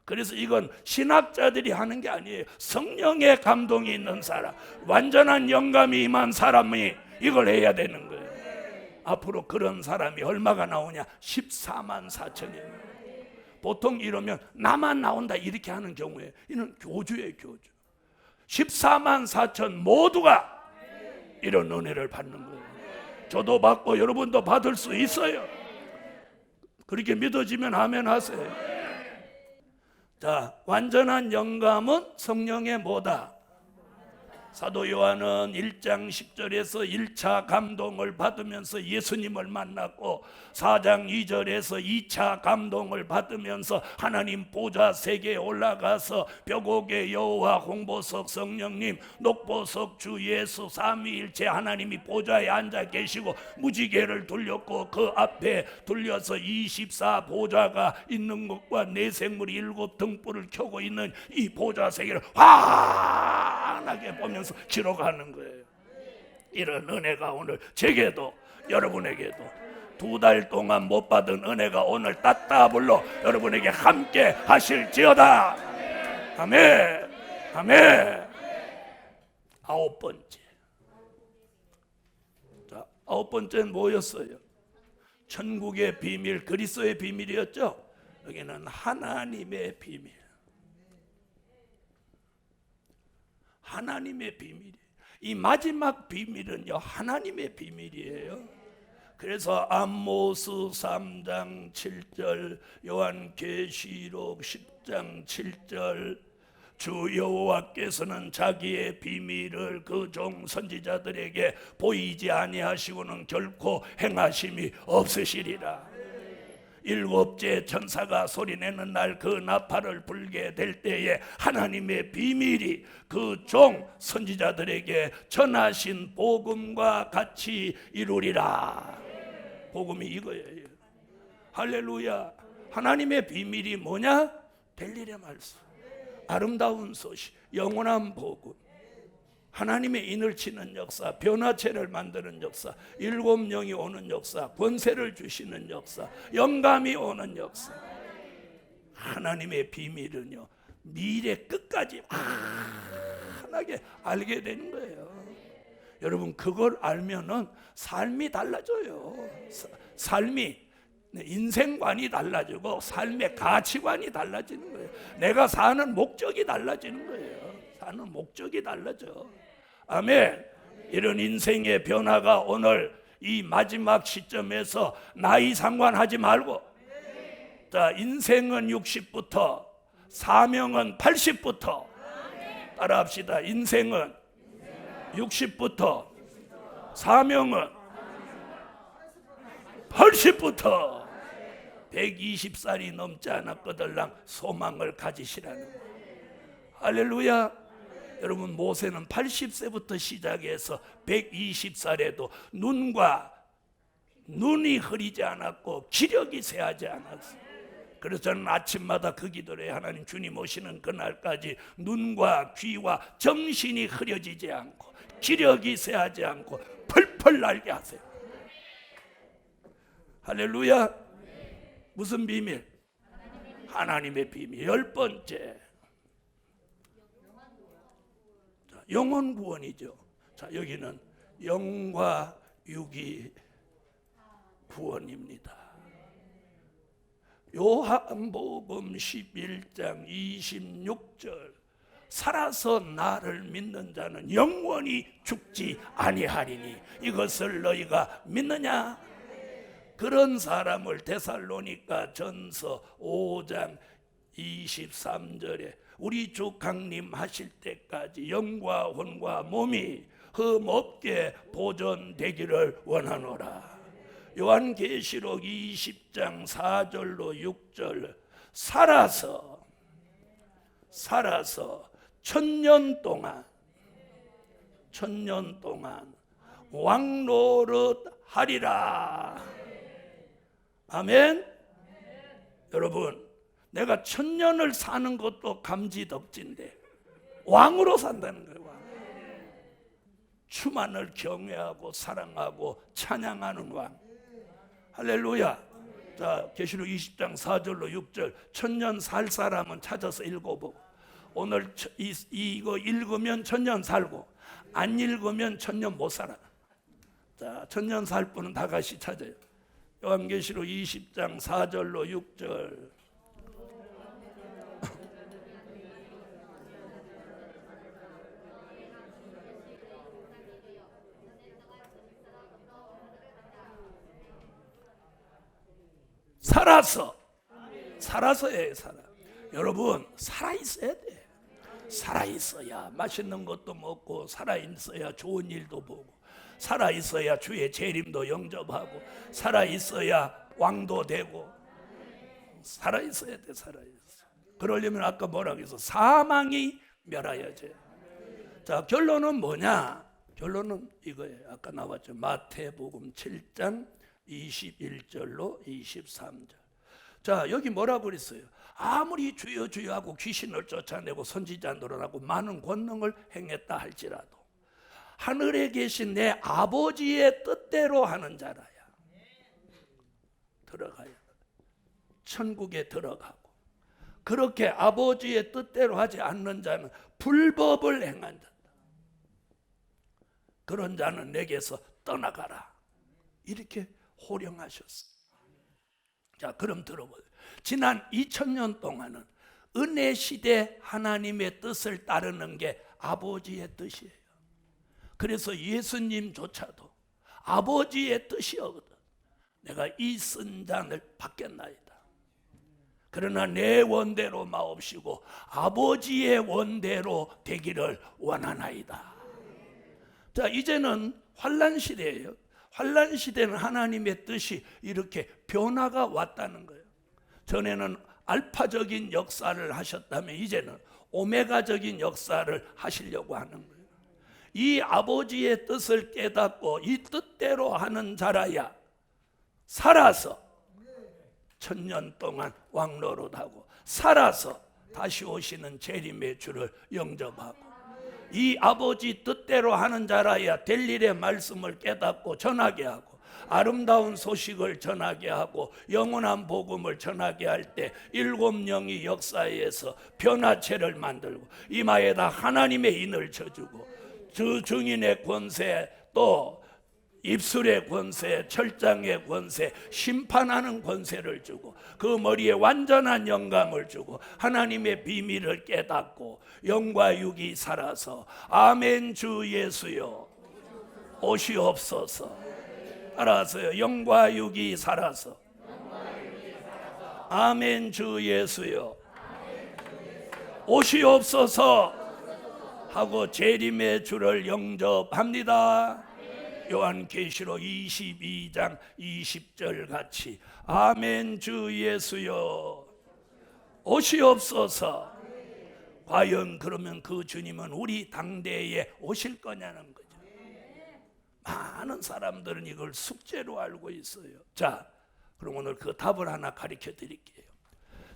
그래서 이건 신학자들이 하는 게 아니에요. 성령의 감동이 있는 사람, 완전한 영감이 임한 사람이 이걸 해야 되는 거예요. 앞으로 그런 사람이 얼마가 나오냐? 14만 4천이에요. 보통 이러면 나만 나온다 이렇게 하는 경우에 이는 교주예요, 교주. 14만 4천 모두가 이런 은혜를 받는 거예요. 저도 받고 여러분도 받을 수 있어요. 그렇게 믿어지면 아멘 하세요. 자, 완전한 영감은 성령의 뭐다? 사도 요한은 1장 10절에서 1차 감동을 받으면서 예수님을 만났고 4장 2절에서 2차 감동을 받으면서 하나님 보좌 세계에 올라가서 벽옥의 여호와 홍보석 성령님 녹보석 주 예수 삼위일체 하나님이 보좌에 앉아 계시고 무지개를 돌렸고 그 앞에 돌려서 24 보좌가 있는 것과 내 생물이 7 등불을 켜고 있는 이 보좌 세계를 환하게 보면서 기록하는 거예요. 이런 은혜가 오늘 제게도 여러분에게도 2달 동안 못 받은 은혜가 오늘 따따블로 여러분에게 함께 하실지어다. 아멘. 아멘. 9번째. 자, 9번째는 뭐였어요? 천국의 비밀, 그리스도의 비밀이었죠. 여기는 하나님의 비밀. 하나님의 비밀. 이 마지막 비밀은요, 하나님의 비밀이에요. 그래서 아모스 3장 7절, 요한계시록 10장 7절, 주 여호와께서는 자기의 비밀을 그 종 선지자들에게 보이지 아니하시고는 결코 행하심이 없으시리라. 7째 천사가 소리내는 날 그 나팔을 불게 될 때에 하나님의 비밀이 그 종 선지자들에게 전하신 복음과 같이 이루리라. 복음이 이거예요. 할렐루야. 하나님의 비밀이 뭐냐? 델일의 말씀, 아름다운 소식, 영원한 복음, 하나님의 인을 치는 역사, 변화체를 만드는 역사, 7영이 오는 역사, 권세를 주시는 역사, 영감이 오는 역사. 하나님의 비밀은요, 미래 끝까지 환하게 알게 되는 거예요. 여러분, 그걸 알면은 삶이 달라져요. 삶이, 인생관이 달라지고 삶의 가치관이 달라지는 거예요. 내가 사는 목적이 달라지는 거예요. 사는 목적이 달라져. 아멘. 이런 인생의 변화가 오늘 이 마지막 시점에서 나이 상관하지 말고, 자, 인생은 60부터 사명은 80부터 따라합시다. 인생은 60부터 사명은 80부터 120살이 넘지 않았거들랑 소망을 가지시라는 거예요. 할렐루야. 여러분, 모세는 80세부터 시작해서 120살에도 눈이 흐리지 않았고 기력이 쇠하지 않았어요. 그래서 저는 아침마다 그 기도를 해요. 하나님, 주님 오시는 그날까지 눈과 귀와 정신이 흐려지지 않고 기력이 쇠하지 않고 펄펄 날게 하세요. 할렐루야. 무슨 비밀? 하나님의 비밀. 10번째, 영혼 구원이죠. 자, 여기는 영과 육이 구원입니다. 요한복음 11장 26절, 살아서 나를 믿는 자는 영원히 죽지 아니하리니 이것을 너희가 믿느냐? 그런 사람을 데살로니가 전서 5장 23절에 우리 주 강림하실 때까지 영과 혼과 몸이 흠없게 보존되기를 원하노라. 요한계시록 20장 4절로 6절, 살아서 천년 동안 왕노릇 하리라. 아멘. 여러분, 내가 천년을 사는 것도 감지덕진데 왕으로 산다는 거예요. 왕. 주만을 경외하고 사랑하고 찬양하는 왕. 할렐루야. 자, 계시록 20장 4절로 6절, 천년 살 사람은 찾아서 읽어보고, 오늘 이거 읽으면 천년 살고 안 읽으면 천년 못 살아. 자, 천년 살 분은 다 같이 찾아요. 요한계시록 20장 4절로 6절. 살아서야 살아. 여러분 살아있어야 돼. 살아있어야 맛있는 것도 먹고, 살아있어야 좋은 일도 보고, 살아있어야 주의 재림도 영접하고, 살아있어야 왕도 되고, 살아있어야 돼. 살아있어. 그러려면 아까 뭐라고 했어? 사망이 멸하여져요. 자, 결론은 뭐냐? 결론은 이거예요. 아까 나왔죠. 마태복음 7장 21절로 23절. 자, 여기 뭐라고 그랬어요? 아무리 주여 주여 하고 귀신을 쫓아내고 선지자 노릇하고 많은 권능을 행했다 할지라도 하늘에 계신 내 아버지의 뜻대로 하는 자라야 들어가야 천국에 들어가고, 그렇게 아버지의 뜻대로 하지 않는 자는 불법을 행한 자다. 그런 자는 내게서 떠나가라, 이렇게 호령하셨어. 자, 그럼 들어보세요. 지난 2000년 동안은 은혜 시대 하나님의 뜻을 따르는 게 아버지의 뜻이에요. 그래서 예수님조차도 아버지의 뜻이었거든. 내가 이 쓴 잔을 받겠나이다. 그러나 내 원대로 마옵시고 아버지의 원대로 되기를 원하나이다. 자, 이제는 환난 시대예요. 환난 시대는 하나님의 뜻이 이렇게 변화가 왔다는 거예요. 전에는 알파적인 역사를 하셨다면 이제는 오메가적인 역사를 하시려고 하는 거예요. 이 아버지의 뜻을 깨닫고 이 뜻대로 하는 자라야 살아서 천년 동안 왕노릇하고, 살아서 다시 오시는 재림의 주를 영접하고, 이 아버지 뜻대로 하는 자라야 될 일의 말씀을 깨닫고 전하게 하고, 아름다운 소식을 전하게 하고, 영원한 복음을 전하게 할 때 일곱 영이 역사에서 변화체를 만들고 이마에다 하나님의 인을 쳐주고, 주 증인의 권세, 또 입술의 권세, 철장의 권세, 심판하는 권세를 주고, 그 머리에 완전한 영감을 주고 하나님의 비밀을 깨닫고 영과 육이 살아서 아멘 주 예수여 오시옵소서. 알았어요? 영과 육이 살아서 아멘 주 예수여 오시옵소서 하고 재림의 주를 영접합니다. 요한계시록 22장 20절 같이 아멘 주 예수여 오시옵소서. 과연 그러면 그 주님은 우리 당대에 오실 거냐는 거죠. 많은 사람들은 이걸 숙제로 알고 있어요. 자, 그럼 오늘 그 답을 하나 가르쳐 드릴게요.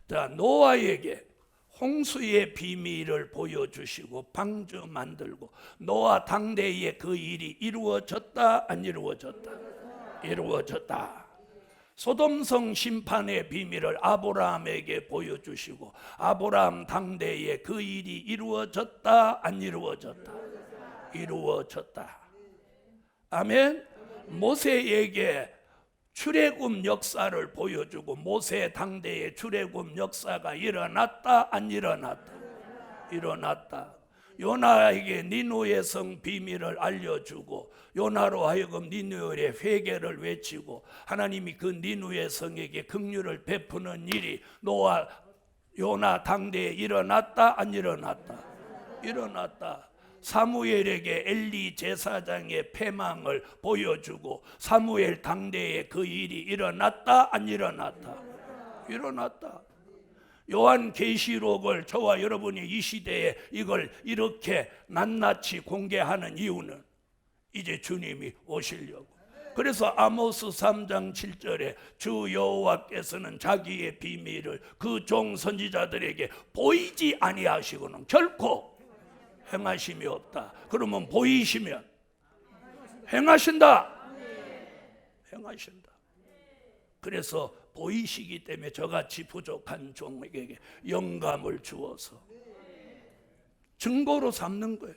자, 노아에게 홍수의 비밀을 보여주시고 방주 만들고 노아 당대에 그 일이 이루어졌다 안 이루어졌다? 이루어졌다. 소돔성 심판의 비밀을 아브라함에게 보여주시고 아브라함 당대에 그 일이 이루어졌다 안 이루어졌다? 이루어졌다. 아멘. 모세에게 출애굽 역사를 보여주고 모세 당대의 출애굽 역사가 일어났다 안 일어났다? 일어났다. 요나에게 니누의 성 비밀을 알려주고 요나로 하여금 니누의 회개를 외치고 하나님이 그 니누의 성에게 긍휼을 베푸는 일이 노아 요나 당대에 일어났다 안 일어났다? 일어났다. 사무엘에게 엘리 제사장의 패망을 보여주고 사무엘 당대에 그 일이 일어났다 안 일어났다? 일어났다. 요한계시록을 저와 여러분이 이 시대에 이걸 이렇게 낱낱이 공개하는 이유는 이제 주님이 오시려고. 그래서 아모스 3장 7절에 주 여호와께서는 자기의 비밀을 그 종 선지자들에게 보이지 아니하시고는 결코 행하심이 없다. 그러면 보이시면 행하신다. 행하신다. 그래서 보이시기 때문에 저같이 부족한 종에게 영감을 주어서 증거로 삼는 거예요.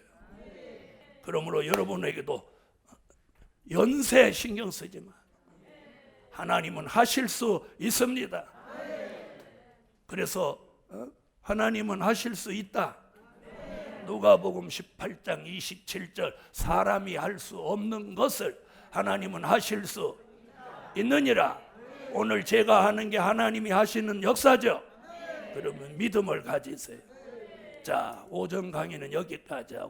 그러므로 여러분에게도 연세 신경 쓰지 마. 하나님은 하실 수 있습니다. 그래서 하나님은 하실 수 있다. 누가복음 18장 27절 사람이 할 수 없는 것을 하나님은 하실 수 있느니라. 오늘 제가 하는 게 하나님이 하시는 역사죠. 그러면 믿음을 가지세요. 자, 오전 강의는 여기까지 하고